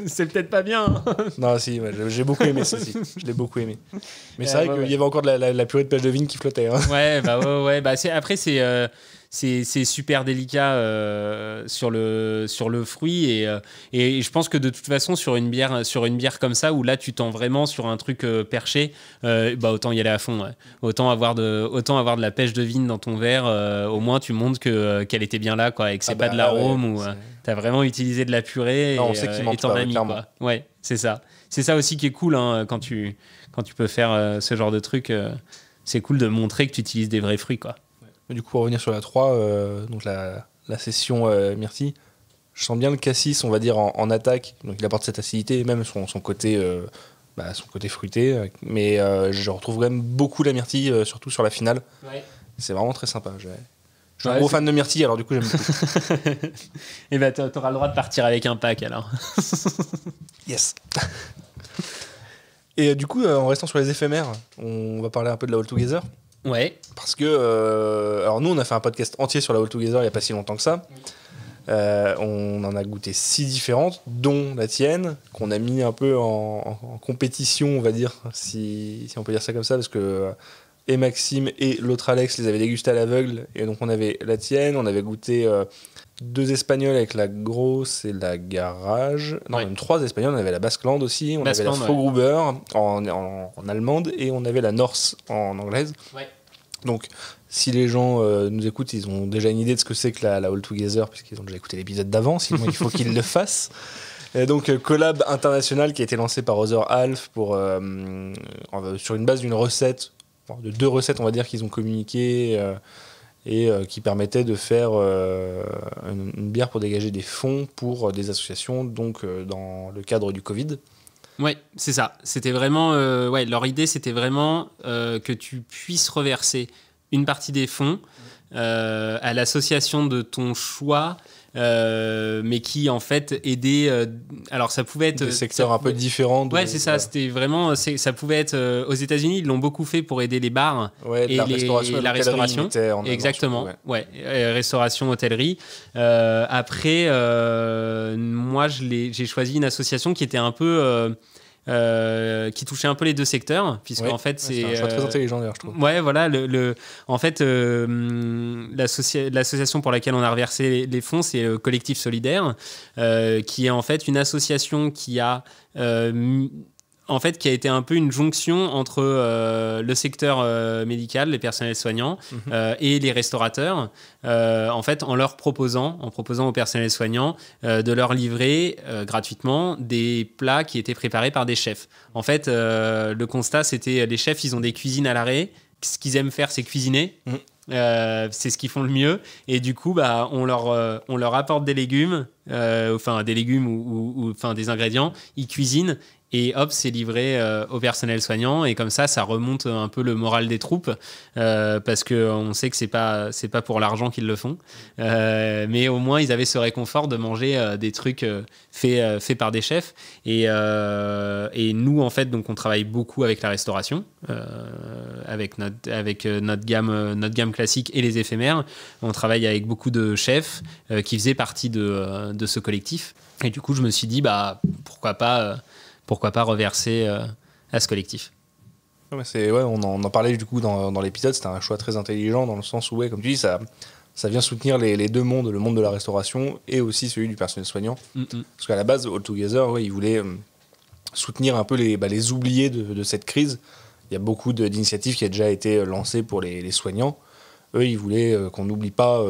c'est peut-être pas bien. Non, si, j'ai beaucoup aimé ça. Je l'ai beaucoup aimé. Mais c'est vrai qu'il y avait encore de la purée de pêche de vigne qui flottait. Hein. Ouais. Après, c'est super délicat sur le fruit et je pense que de toute façon sur une bière comme ça où là tu tends vraiment sur un truc perché, autant y aller à fond. Ouais. Autant avoir de la pêche de vigne dans ton verre, au moins tu montres qu'elle était bien là, quoi, et que c'est pas de l'arôme ou t'as vraiment utilisé de la purée on sait qu'il manque t'en pas, as mis, quoi. Ouais, c'est ça aussi qui est cool, hein, quand tu peux faire ce genre de truc, c'est cool de montrer que tu utilises des vrais fruits, quoi. Du coup, pour revenir sur la 3, donc la session Myrtille, je sens bien le cassis, on va dire, en attaque. Donc il apporte cette acidité et même son côté fruité. Mais je retrouve quand même beaucoup la Myrtille, surtout sur la finale. Ouais. C'est vraiment très sympa. Je suis un gros fan de Myrtille, alors du coup j'aime beaucoup. Et t'auras le droit de partir avec un pack alors. Yes. Et du coup, en restant sur les éphémères, on va parler un peu de la All Together. Ouais. Parce que, alors nous, on a fait un podcast entier sur la All Together il n'y a pas si longtemps que ça. On en a goûté 6 différentes, dont la tienne, qu'on a mis un peu en compétition, on va dire, si on peut dire ça comme ça, parce que et Maxime et l'autre Alex les avaient dégustés à l'aveugle, et donc on avait la tienne, on avait goûté 2 espagnols avec la grosse et la garage, même 3 espagnols, on avait la Basqueland aussi, on avait la Frohgruber en allemande, et on avait la Norse en anglaise. Ouais. Donc si les gens nous écoutent, ils ont déjà une idée de ce que c'est que la All Together, puisqu'ils ont déjà écouté l'épisode d'avant, sinon il faut qu'ils le fassent. Et donc collab international qui a été lancé par Other Half sur une base d'une recette, de 2 recettes on va dire qu'ils ont communiquées, et qui permettait de faire une bière pour dégager des fonds pour des associations, donc dans le cadre du Covid. Ouais, c'est ça. C'était vraiment, leur idée, c'était vraiment que tu puisses reverser une partie des fonds à l'association de ton choix, mais qui en fait aidait. Alors ça pouvait être des secteurs un peu différents. Ouais, c'est ça. C'était vraiment, ça pouvait être aux États-Unis. Ils l'ont beaucoup fait pour aider les bars et la restauration. Exactement. Ouais, restauration, hôtellerie. Après, moi, j'ai choisi une association qui était un peu qui touchait un peu les 2 secteurs, puisque en fait c'est un choix très intelligent d'ailleurs, je trouve. Ouais, voilà, en fait l'association pour laquelle on a reversé les fonds, c'est le Collectif Solidaire, qui est en fait une association qui a qui a été un peu une jonction entre le secteur médical, les personnels soignants, et les restaurateurs, en fait, en proposant aux personnels soignants de leur livrer gratuitement des plats qui étaient préparés par des chefs. En fait, le constat, c'était les chefs, ils ont des cuisines à l'arrêt. Ce qu'ils aiment faire, c'est cuisiner. C'est ce qu'ils font le mieux, et du coup on leur apporte des légumes, ou des ingrédients, ils cuisinent et hop, c'est livré au personnel soignant, et comme ça remonte un peu le moral des troupes, parce qu'on sait que c'est pas pour l'argent qu'ils le font, mais au moins ils avaient ce réconfort de manger des trucs faits par des chefs, et nous en fait donc on travaille beaucoup avec la restauration, avec notre gamme classique et les éphémères. On travaille avec beaucoup de chefs qui faisaient partie de ce collectif, et du coup je me suis dit pourquoi pas reverser à ce collectif. On en parlait du coup dans l'épisode. C'était un choix très intelligent dans le sens où, comme tu dis, ça vient soutenir les deux mondes, le monde de la restauration et aussi celui du personnel soignant. Parce qu'à la base, All Together, ils voulaient soutenir un peu les oubliés de cette crise. Il y a beaucoup d'initiatives qui ont déjà été lancées pour les soignants. Eux, ils voulaient qu'on n'oublie pas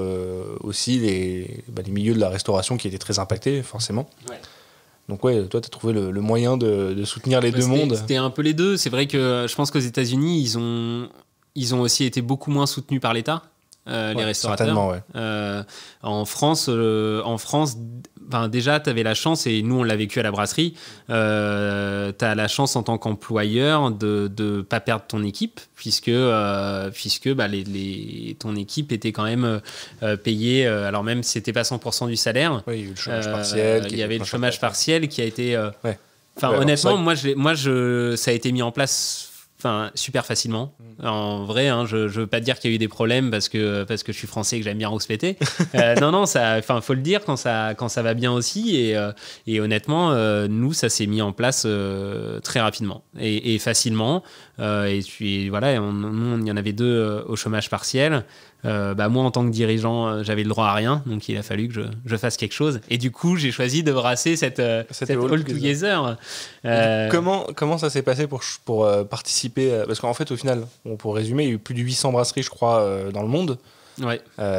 aussi les milieux de la restauration qui étaient très impactés, forcément. Ouais. Donc toi, tu as trouvé le moyen de soutenir les deux mondes. C'était un peu les deux. C'est vrai que je pense qu'aux États-Unis, ils ont aussi été beaucoup moins soutenus par l'État, les restaurateurs. Certainement, ouais. En France, déjà, tu avais la chance, et nous, on l'a vécu à la brasserie, tu as la chance en tant qu'employeur de ne pas perdre ton équipe, puisque ton équipe était quand même payée, alors même si c'était pas 100% du salaire. Oui, il y a eu le chômage partiel. Il y avait le chômage partiel qui a été... honnêtement, ça a été mis en place... super facilement. En vrai, je veux pas dire qu'il y a eu des problèmes parce que je suis français et que j'aime bien rouspéter. Non, faut le dire quand ça va bien aussi. Et honnêtement, nous, ça s'est mis en place très rapidement et facilement. Et voilà, nous, il y en avait 2 au chômage partiel. Moi, en tant que dirigeant, j'avais le droit à rien, donc il a fallu que je fasse quelque chose. Et du coup, j'ai choisi de brasser cette All Together. Comment ça s'est passé pour participer, parce qu'en fait, au final, pour résumer, il y a eu plus de 800 brasseries, je crois, dans le monde,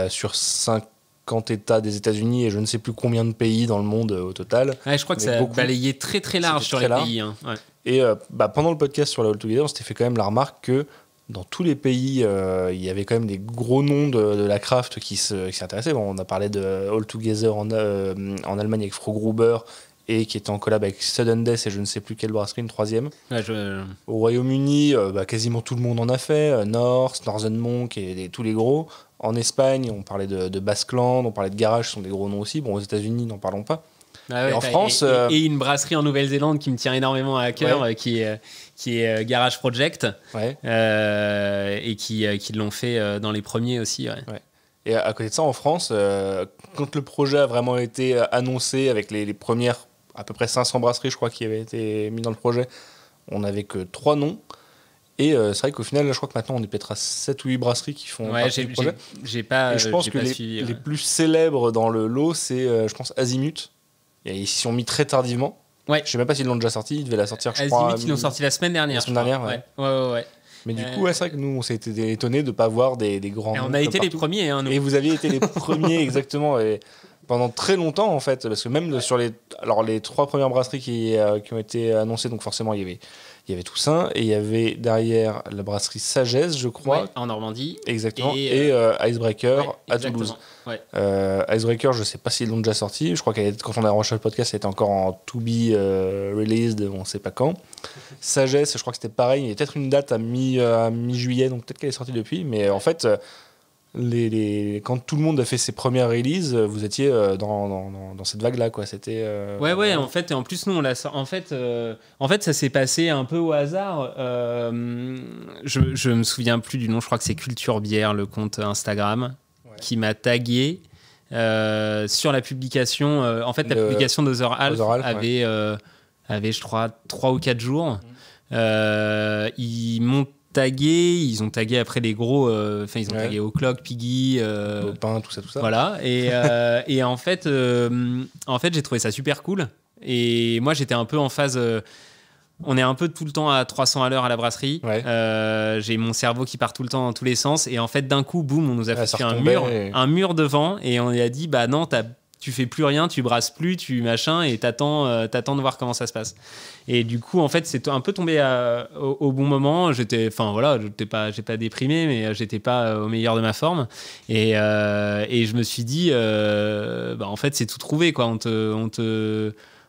sur 50 États des États-Unis et je ne sais plus combien de pays dans le monde au total. Je crois que ça a balayé très très large sur les pays. Hein. Ouais. Et pendant le podcast sur la All Together, on s'était fait quand même la remarque que dans tous les pays, il y avait quand même des gros noms de la craft qui s'intéressaient. On a parlé de All Together en Allemagne avec Frogruber, et qui était en collab avec Sudden Death et je ne sais plus quelle brasserie, une 3e. Au Royaume-Uni, quasiment tout le monde en a fait. North, Northern Monk et tous les gros. En Espagne, on parlait de Basqueland, on parlait de Garage, ce sont des gros noms aussi. Aux États-Unis, n'en parlons pas. Et en France, et une brasserie en Nouvelle-Zélande qui me tient énormément à cœur, qui est Garage Project, et qui l'ont fait dans les premiers aussi. Et à côté de ça, en France, quand le projet a vraiment été annoncé avec les premières à peu près 500 brasseries, je crois, qui avaient été mis dans le projet, on n'avait que 3 noms. Et c'est vrai qu'au final, je crois que maintenant, on est peut-être à 7 ou 8 brasseries qui font partie du projet. Et je pense que les plus célèbres dans le lot, c'est, je pense, Azimut. Et ils s'y sont mis très tardivement. Je ne sais même pas s'ils l'ont déjà sorti. Ils devaient la sortir, je crois. Azimut, ils l'ont sorti la semaine dernière. La semaine dernière, ouais. Mais du coup, c'est vrai que nous, on s'est été étonnés de ne pas voir des grands noms. On a été les premiers. Hein, nous. Et vous aviez été les premiers, exactement. Et pendant très longtemps, en fait. Parce que même sur les 3 premières brasseries qui ont été annoncées, donc forcément, il y avait Toussaint, et il y avait derrière la brasserie Sagesse, je crois. En Normandie. Exactement. Et Icebreaker à Toulouse. Icebreaker, je ne sais pas s'ils l'ont déjà sorti. Je crois que quand on a enregistré le podcast, elle était encore en to be released, on ne sait pas quand. Sagesse, je crois que c'était pareil. Il y a peut-être une date à mi-juillet, donc peut-être qu'elle est sortie depuis. Mais en fait, quand tout le monde a fait ses premières releases, vous étiez dans cette vague-là, quoi. C'était. En fait, et en plus, nous, on l'a. En fait, ça s'est passé un peu au hasard. Je me souviens plus du nom. Je crois que c'est Culture Bière, le compte Instagram, qui m'a tagué sur la publication. En fait, la publication d'Other Half avait, je crois, 3 ou 4 jours. Ils m'ont tagué, ils ont tagué après les gros, ils ont tagué O'Clock, Piggy, Pain, tout ça. Voilà, et en fait, j'ai trouvé ça super cool. Et moi, j'étais un peu en phase. On est un peu tout le temps à 300 à l'heure à la brasserie. J'ai mon cerveau qui part tout le temps dans tous les sens. Et en fait, d'un coup, boum, on nous a fait un mur devant, et on a dit, bah non, tu fais plus rien, tu brasses plus, tu machin, et t'attends de voir comment ça se passe. Et du coup, en fait, c'est un peu tombé au bon moment. J'ai pas déprimé, mais j'étais pas au meilleur de ma forme. Et je me suis dit, en fait, c'est tout trouvé, quoi.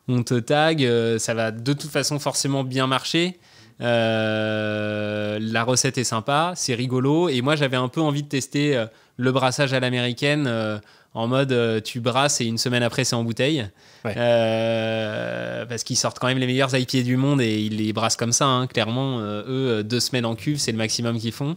on te tag, ça va de toute façon forcément bien marcher. La recette est sympa, c'est rigolo. Et moi, j'avais un peu envie de tester le brassage à l'américaine en mode tu brasses et une semaine après, c'est en bouteille. Ouais. Parce qu'ils sortent quand même les meilleurs IPA du monde et ils les brassent comme ça, hein, clairement. Eux, 2 semaines en cuve, c'est le maximum qu'ils font.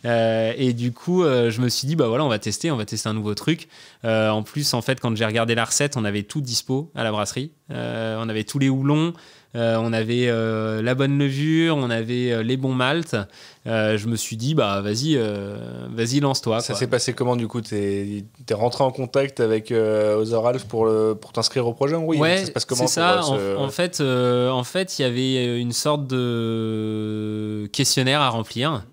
Et du coup, je me suis dit, bah voilà, on va tester un nouveau truc. En plus, en fait, quand j'ai regardé la recette, on avait tout dispo à la brasserie. On avait tous les houblons. On avait la bonne levure, on avait les bons maltes. Je me suis dit, bah vas-y, lance-toi. Ça s'est passé comment du coup? T'es rentré en contact avec Other Half pour t'inscrire au projet? Oui, ouais, ça se passe comment? C'est ça. En fait, il y avait une sorte de questionnaire à remplir.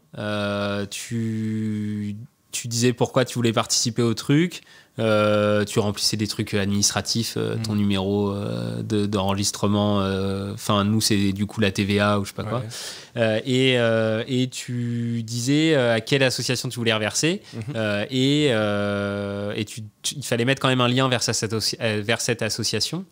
Tu disais pourquoi tu voulais participer au truc. Tu remplissais des trucs administratifs, ton numéro d'enregistrement, nous c'est du coup la TVA ou je sais pas quoi, et tu disais à quelle association tu voulais reverser, et il fallait mettre quand même un lien vers cette association,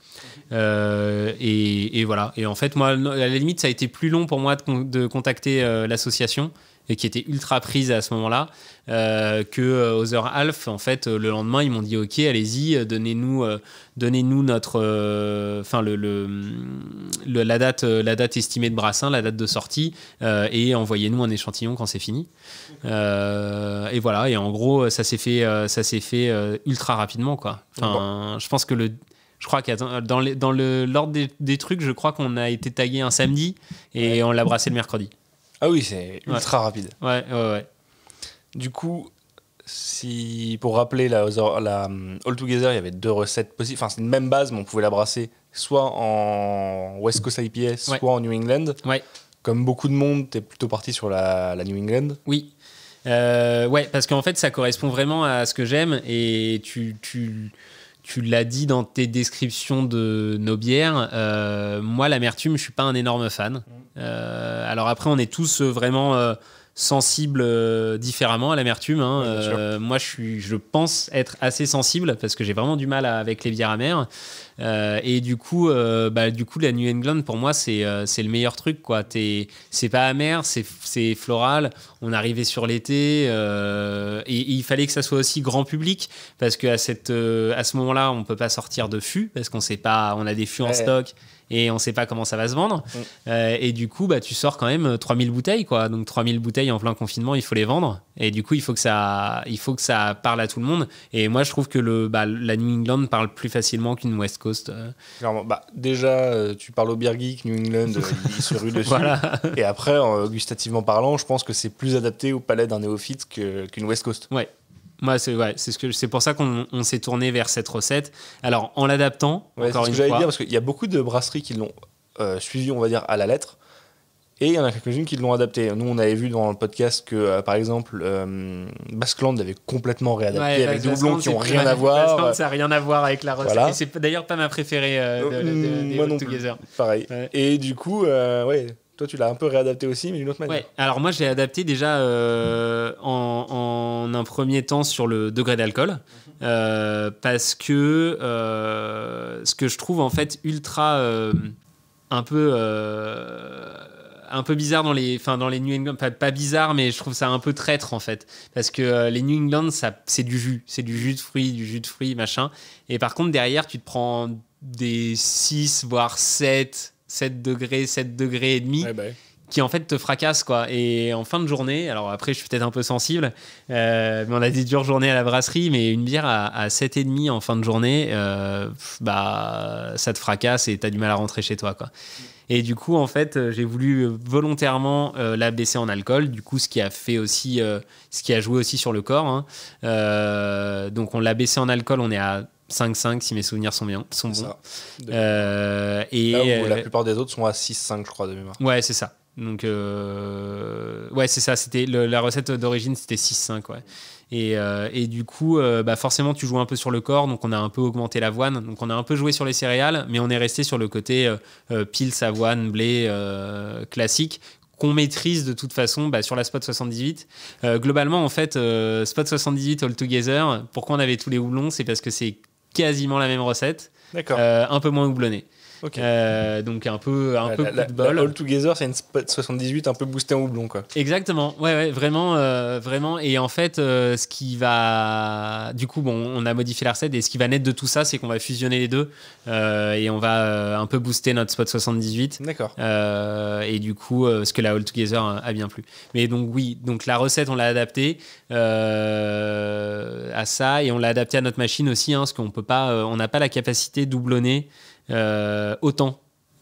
et voilà. Et en fait moi à la limite ça a été plus long pour moi de contacter l'association, et qui était ultra prise à ce moment-là, que Other Half, en fait, le lendemain, ils m'ont dit « Ok, allez-y, donnez-nous notre... la date estimée de brassin, la date de sortie, et envoyez-nous un échantillon quand c'est fini. » Et voilà, et en gros, ça s'est fait ultra rapidement, quoi. Je pense que je crois que dans l'ordre des trucs, je crois qu'on a été tagué un samedi, et on l'a brassé le mercredi. Ah oui, c'est ultra rapide. Ouais. Du coup, pour rappeler la All Together, il y avait 2 recettes possibles. Enfin, c'est une même base, mais on pouvait la brasser soit en West Coast IPA, soit en New England. Ouais. Comme beaucoup de monde, t'es plutôt parti sur la New England. Oui. Parce qu'en fait, ça correspond vraiment à ce que j'aime. Et tu l'as dit dans tes descriptions de nos bières. Moi, l'amertume, je suis pas un énorme fan. Alors après, on est tous vraiment sensibles différemment à l'amertume. Moi, je pense être assez sensible parce que j'ai vraiment du mal avec les bières amères. Et du coup, la New England, pour moi, c'est le meilleur truc, quoi. C'est pas amer, c'est floral. On arrivait sur l'été, et il fallait que ça soit aussi grand public parce qu'à ce moment-là, on peut pas sortir de fûts parce qu'on sait pas, on a des fûts en stock. Et on sait pas comment ça va se vendre. Et du coup, tu sors quand même 3000 bouteilles, quoi. Donc 3000 bouteilles en plein confinement, il faut les vendre. Et du coup, il faut que ça parle à tout le monde. Et moi, je trouve que la New England parle plus facilement qu'une West Coast. Clairement. Déjà, tu parles au Beer Geek, New England, il se rue dessus. Voilà. Et après, gustativement parlant, je pense que c'est plus adapté au palais d'un néophyte qu'une West Coast. Ouais. Moi, c'est pour ça qu'on s'est tourné vers cette recette. Alors, en l'adaptant, encore une fois. J'allais dire, parce qu'il y a beaucoup de brasseries qui l'ont suivi, on va dire, à la lettre. Et il y en a quelques-unes qui l'ont adapté. Nous, on avait vu dans le podcast que, par exemple, Basqueland avait complètement réadapté avec des houblons qui n'ont rien à voir. Basqueland, ça n'a rien à voir avec la recette. Voilà. Et c'est d'ailleurs pas ma préférée des All Together. Pareil. Ouais. Et du coup, toi, tu l'as un peu réadapté aussi, mais d'une autre manière. Ouais. Alors moi, je l'ai adapté déjà en un premier temps sur le degré d'alcool, parce que ce que je trouve en fait ultra un peu bizarre dans les New England, pas bizarre, mais je trouve ça un peu traître en fait, parce que les New England, c'est du jus de fruits, machin. Et par contre, derrière, tu te prends des 6 voire 7 degrés et demi, qui en fait te fracassent, quoi. Et en fin de journée, alors après je suis peut-être un peu sensible, mais on a des dures journées à la brasserie, mais une bière à 7,5 en fin de journée, ça te fracasse et t'as du mal à rentrer chez toi, quoi. Et du coup, en fait, j'ai voulu volontairement la baisser en alcool, du coup, ce qui a joué aussi sur le corps, hein. Donc on l'a baissé en alcool, on est à 5,5 si mes souvenirs sont bons. Là où la plupart des autres sont à 6,5, je crois, de mémoire. Ouais, c'est ça. Donc, c'est ça. C'était la recette d'origine, c'était 6,5, ouais. Et du coup, forcément, tu joues un peu sur le corps, donc on a un peu augmenté l'avoine, donc on a un peu joué sur les céréales, mais on est resté sur le côté pils, avoine, blé classique, qu'on maîtrise de toute façon sur la Spot 78. Globalement, en fait, Spot 78 All Together, pourquoi on avait tous les houblons, c'est parce que c'est quasiment la même recette, un peu moins houblonnée. Ok. Donc un peu coup de bol. La All Together, c'est une Spot 78 un peu boostée en houblon, quoi. Exactement, ouais, vraiment. Et en fait, ce qui va... Du coup, bon, on a modifié la recette et ce qui va naître de tout ça, c'est qu'on va fusionner les deux et on va un peu booster notre Spot 78. D'accord. Et du coup, ce que la All Together a bien plu. Mais donc oui, donc la recette, on l'a adaptée à ça et on l'a adaptée à notre machine aussi, parce qu'on peut pas, on n'a pas la capacité doublonner autant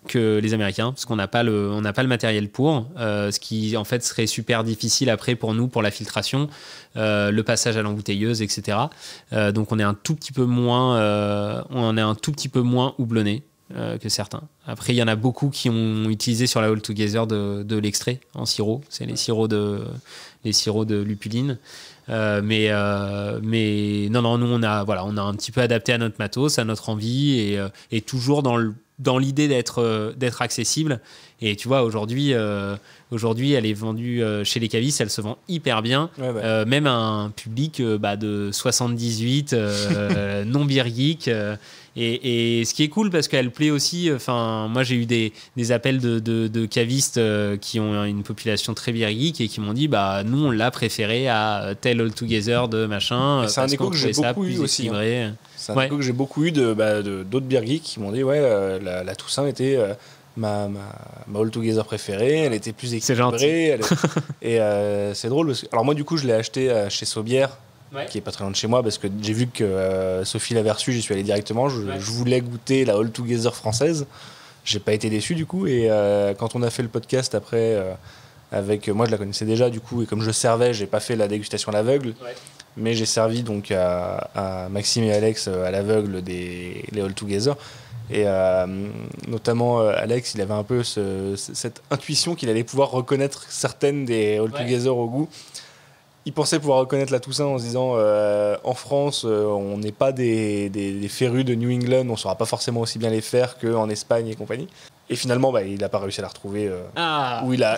que les Américains parce qu'on n'a pas le matériel pour ce qui en fait serait super difficile après pour nous pour la filtration, le passage à l'embouteilleuse, etc. Donc on est un tout petit peu moins houblonné que certains. Après il y en a beaucoup qui ont utilisé sur la All Together de l'extrait en sirop, c'est les sirops de lupuline. Mais non, nous on a un petit peu adapté à notre matos, à notre envie et toujours dans l'idée d'être accessible. Et tu vois, aujourd'hui, elle est vendue chez les cavistes, elle se vend hyper bien, même à un public de 78, non beer geek. Et ce qui est cool, parce qu'elle plaît aussi, moi j'ai eu des appels de cavistes qui ont une population très beer geek et qui m'ont dit, nous on l'a préféré à tel All Together de machin. C'est un écho que j'ai beaucoup eu aussi. C'est un écho que j'ai beaucoup eu d'autres beer geeks qui m'ont dit, la Toussaint était ma All Together préférée, elle était plus équilibrée. Et c'est drôle, parce que, alors moi du coup je l'ai acheté chez Saubière, qui est pas très loin de chez moi, parce que j'ai vu que Sophie l'avait reçu, j'y suis allé directement. Je voulais goûter la All Together française. J'ai pas été déçu du coup. Et quand on a fait le podcast après, avec moi je la connaissais déjà du coup, et comme je servais, j'ai pas fait la dégustation à l'aveugle, mais j'ai servi donc à Maxime et Alex à l'aveugle les All Together. Et notamment Alex, il avait un peu cette intuition qu'il allait pouvoir reconnaître certaines des All Together au goût. Il pensait pouvoir reconnaître la Toussaint en se disant en France, on n'est pas des férus de New England, on ne saura pas forcément aussi bien les faire qu'en Espagne et compagnie. Et finalement, il n'a pas réussi à la retrouver, où il a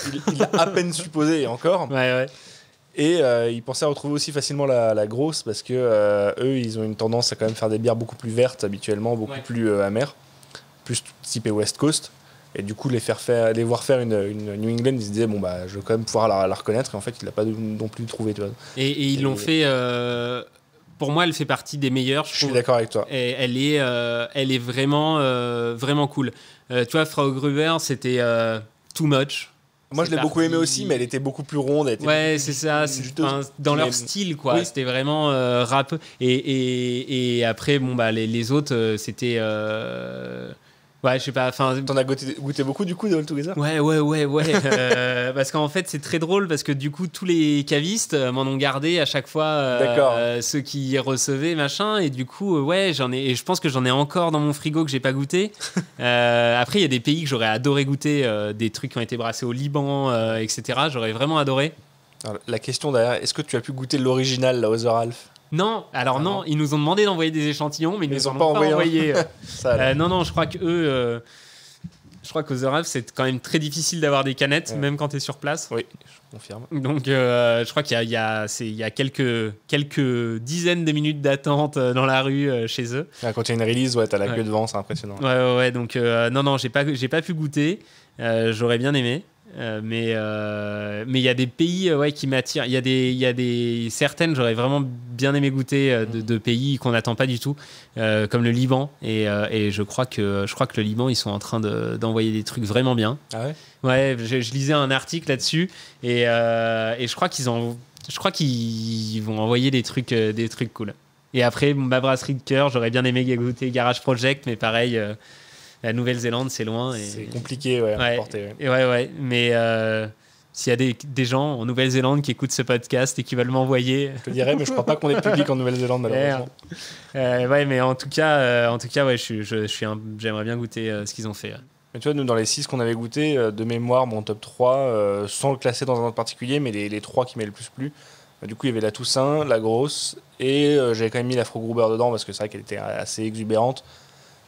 à peine supposé, et encore. Et il pensait retrouver aussi facilement la grosse, parce que eux, ils ont une tendance à quand même faire des bières beaucoup plus vertes habituellement, beaucoup plus amères, plus typé West Coast. Et du coup, les voir faire une New England, ils se disaient, je vais quand même pouvoir la reconnaître. Et en fait, il n'a pas non plus trouvé. Tu vois. Et ils l'ont fait... pour moi, elle fait partie des meilleures. Je suis d'accord avec toi. Et elle est vraiment, vraiment cool. Tu vois, Frau Gruber, c'était too much. Moi, je l'ai beaucoup aimé aussi, mais elle était beaucoup plus ronde. C'est ça. Dans leur style, quoi. Oui. C'était vraiment rap. Et après, les autres, c'était... je sais pas. T'en as goûté beaucoup du coup de All Together ? Ouais. Parce qu'en fait, c'est très drôle parce que du coup, tous les cavistes m'en ont gardé à chaque fois. Ceux qui recevaient, machin. Et du coup, j'en ai. Et je pense que j'en ai encore dans mon frigo que j'ai pas goûté. Après, il y a des pays que j'aurais adoré goûter, des trucs qui ont été brassés au Liban, etc. J'aurais vraiment adoré. Alors, la question derrière, est-ce que tu as pu goûter l'original, la Other Half ? Non, non, ils nous ont demandé d'envoyer des échantillons, mais ils nous en ont pas envoyé. Non, je crois que je crois qu'aux Euraf, c'est quand même très difficile d'avoir des canettes, même quand tu es sur place. Oui, je confirme. Donc, je crois qu'il y a quelques dizaines de minutes d'attente dans la rue chez eux. Quand il y a une release, t'as la queue devant, c'est impressionnant. Donc, non, j'ai pas pu goûter. J'aurais bien aimé. Mais il y a des pays qui m'attirent. Il y a des certaines, j'aurais vraiment bien aimé goûter de pays qu'on n'attend pas du tout, comme le Liban. Et je crois que le Liban, ils sont en train d'envoyer des trucs vraiment bien. Ah ouais ? Ouais, je lisais un article là-dessus et je crois qu'ils vont envoyer des trucs cool. Et après, ma brasserie de cœur, j'aurais bien aimé goûter Garage Project, mais pareil. La Nouvelle-Zélande, c'est loin. C'est compliqué à porter. Mais s'il y a des gens en Nouvelle-Zélande qui écoutent ce podcast et qui veulent m'envoyer... Je te dirais, mais je crois pas qu'on ait public en Nouvelle-Zélande, malheureusement. Mais en tout cas j'aimerais bien goûter ce qu'ils ont fait. Mais tu vois, nous, dans les 6 qu'on avait goûté, de mémoire, mon top 3, sans le classer dans un ordre particulier, mais les 3 qui m'avaient le plus plu. Du coup, il y avait la Toussaint, la grosse, et j'avais quand même mis la Frau Gruber dedans, parce que c'est vrai qu'elle était assez exubérante.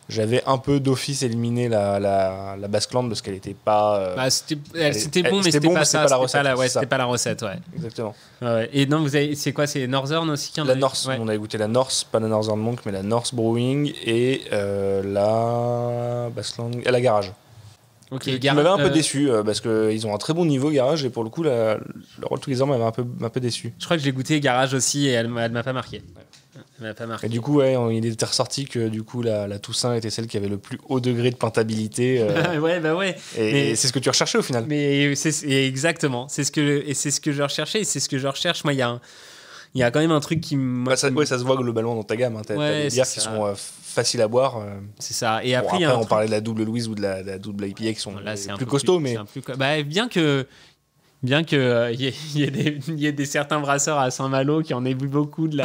J'avais un peu d'office éliminé la Basqueland parce qu'elle était pas. C'était bon, mais c'était pas ça. C'était pas la recette, ouais. Exactement. Ouais. Et non, c'est quoi? C'est Northern aussi qui en a? La North, on avait goûté la North, pas la Northern Monk, mais la North Brewing et la Basqueland, la Garage. Okay, qui m'avait un peu déçu parce qu'ils ont un très bon niveau Garage et pour le coup le Roll Together m'avait un peu déçu. Je crois que j'ai goûté Garage aussi et elle m'a pas marqué. Elle m'a pas marqué. Et du coup il était ressorti que du coup la Toussaint était celle qui avait le plus haut degré de plantabilité. Ouais. Et c'est ce que tu recherchais au final. Mais exactement, c'est ce que je recherchais et c'est ce que je recherche. Moi il y a quand même un truc qui ça se voit globalement dans ta gamme. Hein. T'as des bières qui sont faciles à boire. C'est ça. Et après, on parlait de la double Louise ou de la double IPA qui sont plus costauds. Mais bien que y ait certains brasseurs à Saint-Malo qui en aient bu beaucoup de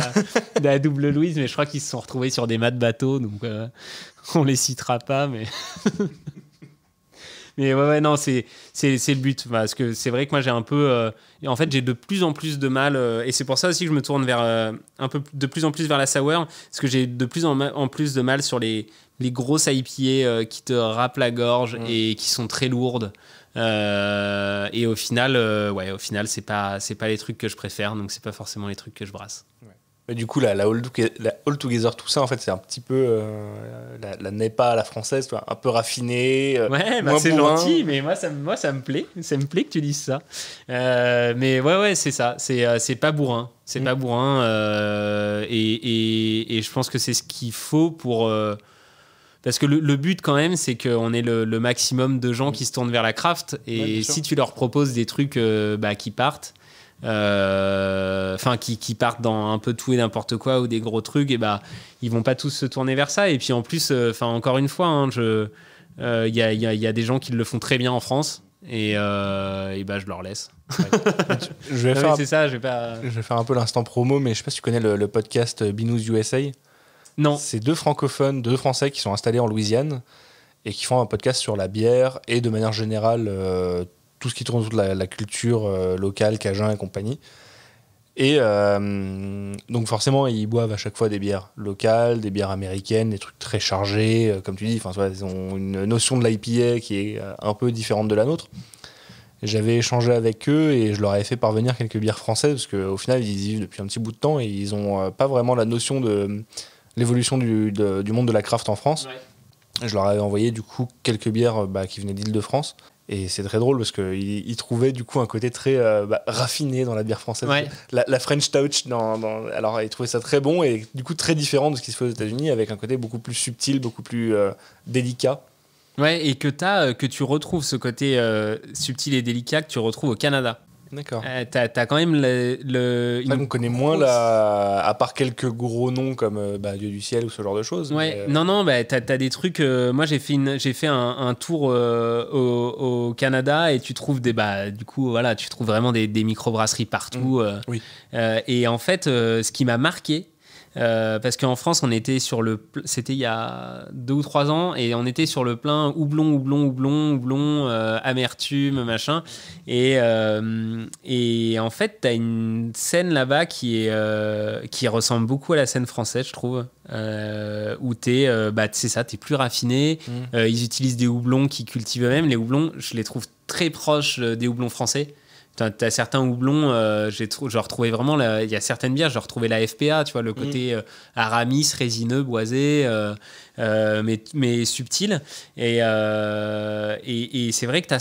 la double Louise, mais je crois qu'ils se sont retrouvés sur des mâts de bateau, donc on les citera pas. Mais mais non, c'est le but, parce que c'est vrai que moi j'ai un peu en fait j'ai de plus en plus de mal et c'est pour ça aussi que je me tourne vers de plus en plus vers la sour, parce que j'ai de plus en plus de mal sur les grosses IPA qui te râpent la gorge et qui sont très lourdes et au final c'est pas les trucs que je préfère, donc c'est pas forcément les trucs que je brasse. Mais du coup, la All Together, tout ça, en fait, c'est un petit peu la NEPA à la française, tu vois, un peu raffinée. C'est gentil, mais moi, ça me plaît. Ça me plaît que tu dises ça. Mais c'est ça. C'est pas bourrin. C'est pas bourrin. Et je pense que c'est ce qu'il faut pour. Parce que le but, quand même, c'est qu'on ait le maximum de gens qui se tournent vers la craft. Et si tu leur proposes des trucs qui partent. Qui partent dans un peu tout et n'importe quoi ou des gros trucs, et ils vont pas tous se tourner vers ça. Et puis en plus, encore une fois, il y a des gens qui le font très bien en France et je leur laisse. Je vais faire un peu l'instant promo, mais je sais pas si tu connais le podcast Binous USA. Non. C'est deux francophones, deux Français qui sont installés en Louisiane et qui font un podcast sur la bière et de manière générale tout ce qui tourne autour de la culture locale, cajun et compagnie. Et donc forcément, ils boivent à chaque fois des bières locales, des bières américaines, des trucs très chargés, comme tu dis. Ils ont une notion de l'IPA qui est un peu différente de la nôtre. J'avais échangé avec eux et je leur avais fait parvenir quelques bières françaises parce qu'au final, ils y vivent depuis un petit bout de temps et ils n'ont pas vraiment la notion de l'évolution du monde de la craft en France. Ouais. Je leur avais envoyé du coup quelques bières qui venaient d'Île-de-France. Et c'est très drôle parce qu'ils trouvaient du coup un côté très raffiné dans la bière française. Ouais. La French Touch, alors ils trouvaient ça très bon et du coup très différent de ce qui se fait aux États-Unis avec un côté beaucoup plus subtil, beaucoup plus délicat. Ouais, et que tu retrouves ce côté subtil et délicat que tu retrouves au Canada. D'accord. T'as quand même c'est vrai qu'on connaît moins à part quelques gros noms comme Dieu du ciel ou ce genre de choses. Ouais. Mais non, t'as des trucs. Moi, j'ai fait un tour au Canada et tu trouves du coup, voilà, tu trouves vraiment des microbrasseries partout. Oui. Et en fait, ce qui m'a marqué. Parce qu'en France, c'était il y a 2 ou 3 ans, et on était sur le plein houblon, amertume, machin. Et en fait, t'as une scène là-bas qui ressemble beaucoup à la scène française, je trouve, où c'est ça, t'es plus raffiné. Ils utilisent des houblons qu'ils cultivent eux-mêmes. Les houblons, je les trouve très proches des houblons français. T'as certains houblons, je retrouvais vraiment, il y a certaines bières, je retrouvais la FPA, tu vois, le côté aramis, résineux, boisé, mais subtil. Et c'est vrai que t'as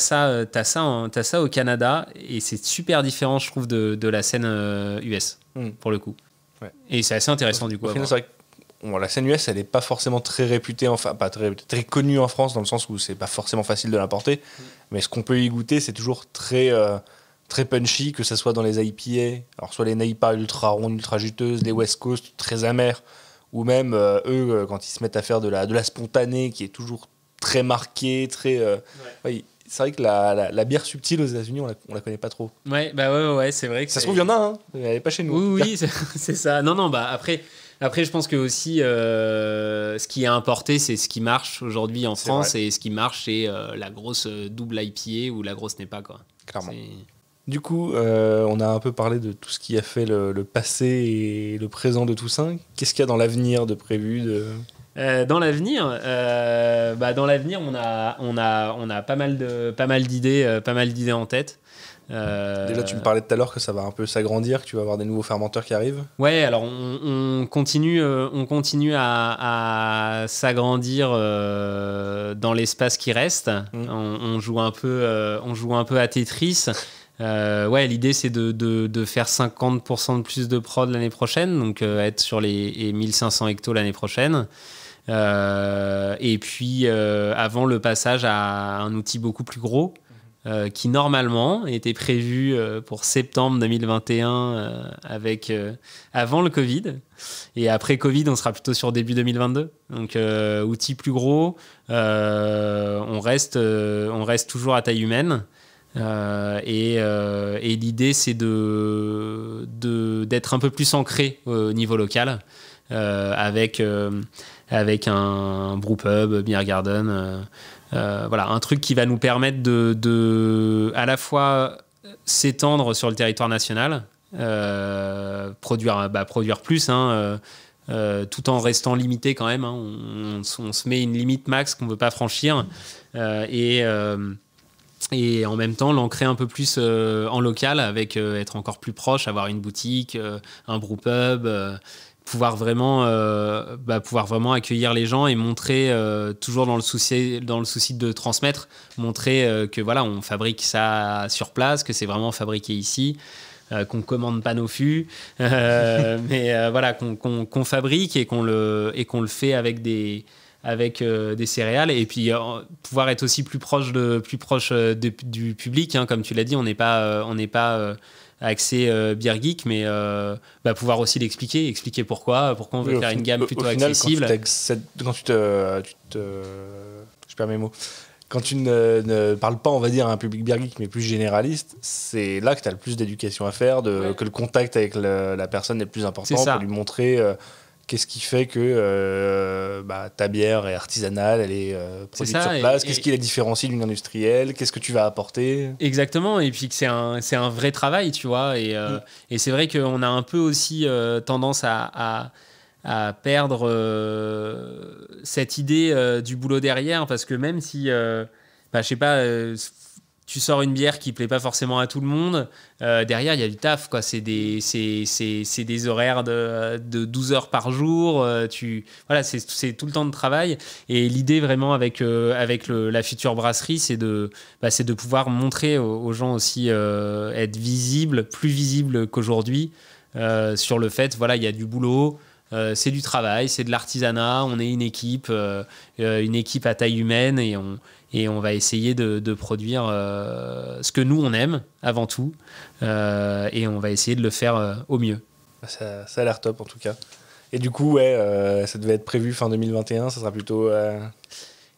ça au Canada, et c'est super différent, je trouve, de la scène US, pour le coup. Ouais. Et c'est assez intéressant, du coup. Au final, c'est vrai que la scène US, elle n'est pas forcément très réputée, pas très connue en France, dans le sens où c'est pas forcément facile de l'importer. Mais ce qu'on peut y goûter, c'est toujours très punchy, que ce soit dans les IPA, alors soit les NEIPA ultra rondes, ultra juteuses, les West Coast très amères, ou même eux, quand ils se mettent à faire de la spontanée, qui est toujours très marquée, très... Ouais, c'est vrai que la bière subtile aux États-Unis, on la connaît pas trop. Ouais, c'est vrai que ça se trouve, il y en a, hein, elle n'est pas chez nous. Oui, c'est ça. Non, après, je pense que aussi, ce qui est importé, c'est ce qui marche aujourd'hui en France, et ce qui marche, c'est la grosse double IPA ou la grosse NEPA, quoi. Clairement. Du coup, on a un peu parlé de tout ce qui a fait le passé et le présent de Toussaint. Qu'est-ce qu'il y a dans l'avenir de prévu Dans l'avenir, on a pas mal d'idées en tête. Déjà, tu me parlais tout à l'heure que ça va un peu s'agrandir, que tu vas avoir des nouveaux fermenteurs qui arrivent. Ouais, alors on continue à s'agrandir dans l'espace qui reste. On joue un peu à Tetris. Ouais, l'idée c'est de faire 50% de plus de prod l'année prochaine, donc être sur les 1500 hectos l'année prochaine. Et puis avant le passage à un outil beaucoup plus gros. Qui normalement était prévu pour septembre 2021 avant le Covid. Et après Covid, on sera plutôt sur début 2022. Donc, outil plus gros. On reste toujours à taille humaine. Et l'idée, c'est d'être un peu plus ancré au niveau local avec un brewpub, beer garden. Voilà, un truc qui va nous permettre de à la fois s'étendre sur le territoire national, produire plus, tout en restant limité quand même. On se met une limite max qu'on ne veut pas franchir, et en même temps l'ancrer un peu plus en local, avec être encore plus proche, avoir une boutique, un brewpub. Pouvoir vraiment accueillir les gens et montrer, toujours dans le souci de transmettre, montrer que voilà, on fabrique ça sur place, que c'est vraiment fabriqué ici, qu'on commande pas nos fûts, mais voilà, qu'on fabrique et qu'on le fait avec des céréales, et puis pouvoir être aussi plus proche du public, hein, comme tu l'as dit, on n'est pas accès Beer Geek, mais pouvoir aussi expliquer pourquoi on veut faire une gamme plutôt accessible. Quand tu te je perds mes mots, quand tu ne parles pas, on va dire, à un public Beer Geek, mais plus généraliste, c'est là que tu as le plus d'éducation à faire, que le contact avec la personne est le plus important, pour lui montrer qu'est-ce qui fait que ta bière est artisanale, elle est produite sur place, qu'est-ce qui la différencie d'une industrielle, qu'est-ce que tu vas apporter. Exactement, et puis que c'est un vrai travail, tu vois, et c'est vrai qu'on a un peu aussi tendance à perdre cette idée du boulot derrière, parce que même si, je sais pas, tu sors une bière qui plaît pas forcément à tout le monde, derrière il y a du taf, quoi. C'est des horaires de 12 heures par jour, voilà, c'est tout le temps de travail, et l'idée vraiment avec la future brasserie, c'est de pouvoir montrer aux gens aussi, être plus visible qu'aujourd'hui, sur le fait, voilà, il y a du boulot. C'est du travail, c'est de l'artisanat, on est une équipe à taille humaine, et on va essayer de produire ce que nous on aime avant tout, et on va essayer de le faire au mieux. Ça a l'air top en tout cas. Et du coup, ça devait être prévu fin 2021, ça sera plutôt...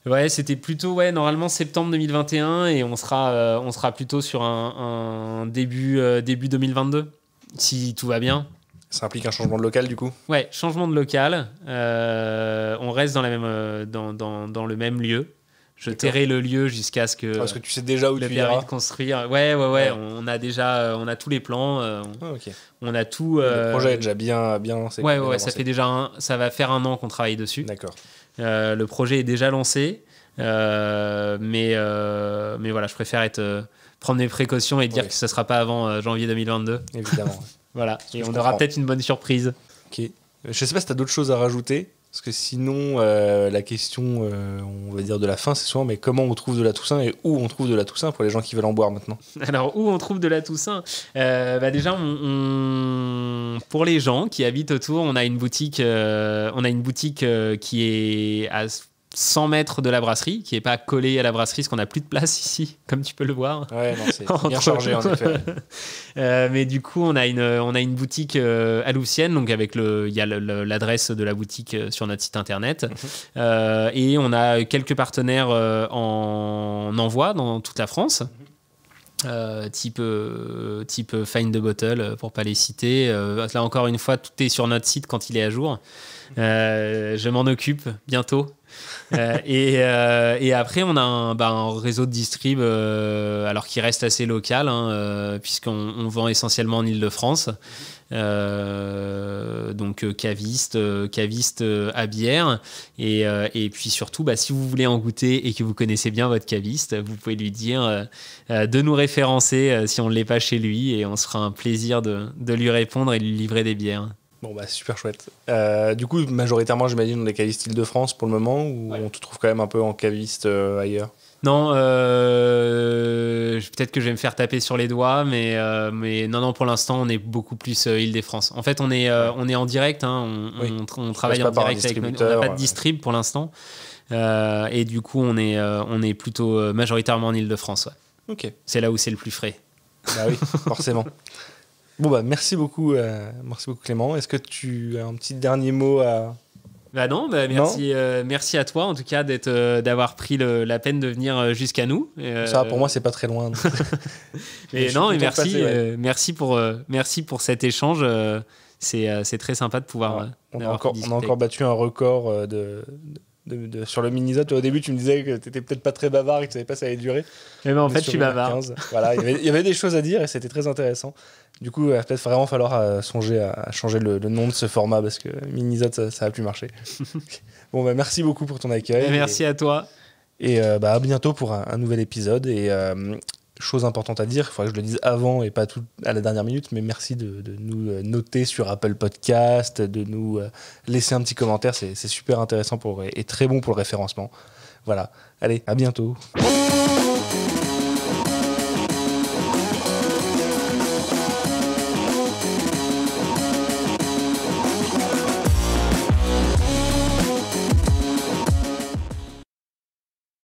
Ouais, c'était plutôt normalement septembre 2021, et on sera plutôt sur un début 2022, si tout va bien. Ça implique un changement de local, du coup ? Ouais, changement de local. On reste dans le même lieu. Je tairai le lieu jusqu'à ce que... Parce que tu sais déjà où tu iras. De construire. Ouais. On a tous les plans. Okay. On a tout... Le projet est déjà bien Ouais, ça va faire 1 an qu'on travaille dessus. D'accord. Le projet est déjà lancé. Mais voilà, je préfère prendre mes précautions et dire que ce ne sera pas avant janvier 2022. Évidemment. Voilà, et on aura peut-être une bonne surprise. Ok. Je sais pas si tu as d'autres choses à rajouter, parce que sinon, la question, on va dire, de la fin, c'est souvent, mais comment on trouve de la Toussaint et où on trouve de la Toussaint pour les gens qui veulent en boire maintenant ? Alors, où on trouve de la Toussaint ? Déjà, pour les gens qui habitent autour, on a une boutique qui est à 100 mètres de la brasserie, qui n'est pas collée à la brasserie, parce qu'on n'a plus de place ici, comme tu peux le voir. Ouais, non, c'est bien chargé, en effet. Mais du coup, on a une boutique à Louvciennes, donc il y a l'adresse de la boutique sur notre site internet. Et on a quelques partenaires en envoi dans toute la France. Type Find the Bottle, pour pas les citer. Là, encore une fois, tout est sur notre site quand il est à jour. Je m'en occupe bientôt. Et après, on a un réseau de distrib, alors qui reste assez local, puisqu'on vend essentiellement en Ile-de-France. donc caviste à bière. Et puis surtout, si vous voulez en goûter et que vous connaissez bien votre caviste, vous pouvez lui dire de nous référencer si on ne l'est pas chez lui, et on se fera un plaisir de lui répondre et de lui livrer des bières. Bon, super chouette. Du coup, majoritairement, j'imagine, on est caviste Île-de-France pour le moment, ou on te trouve quand même un peu en caviste ailleurs? Non, peut-être que je vais me faire taper sur les doigts, mais non, pour l'instant, on est beaucoup plus Île-de-France. En fait, on est en direct, hein, on travaille en direct avec on n'a pas de distrib pour l'instant, et du coup, on est plutôt majoritairement en Île-de-France. Ouais. Ok. C'est là où c'est le plus frais. Bah oui, forcément. Bon, merci beaucoup Clément. Est-ce que tu as un petit dernier mot à... Merci à toi en tout cas d'avoir pris la peine de venir jusqu'à nous. Ça, pour moi, c'est pas très loin. Merci pour cet échange. C'est très sympa de pouvoir. On a encore battu un record sur le Mini-Zot. Au début, tu me disais que tu n'étais peut-être pas très bavard et que tu savais pas si ça allait durer. Mais en fait, je suis bavard. Voilà, il y avait des choses à dire et c'était très intéressant. Du coup, il va peut-être vraiment falloir songer à changer le nom de ce format, parce que Mini-Zot, ça va plus marcher. Bon, merci beaucoup pour ton accueil. Merci à toi. Et à bientôt pour un nouvel épisode. Et chose importante à dire, il faudrait que je le dise avant et pas tout à la dernière minute, mais merci de nous noter sur Apple Podcast, de nous laisser un petit commentaire. C'est super intéressant et très bon pour le référencement. Voilà. Allez, à bientôt.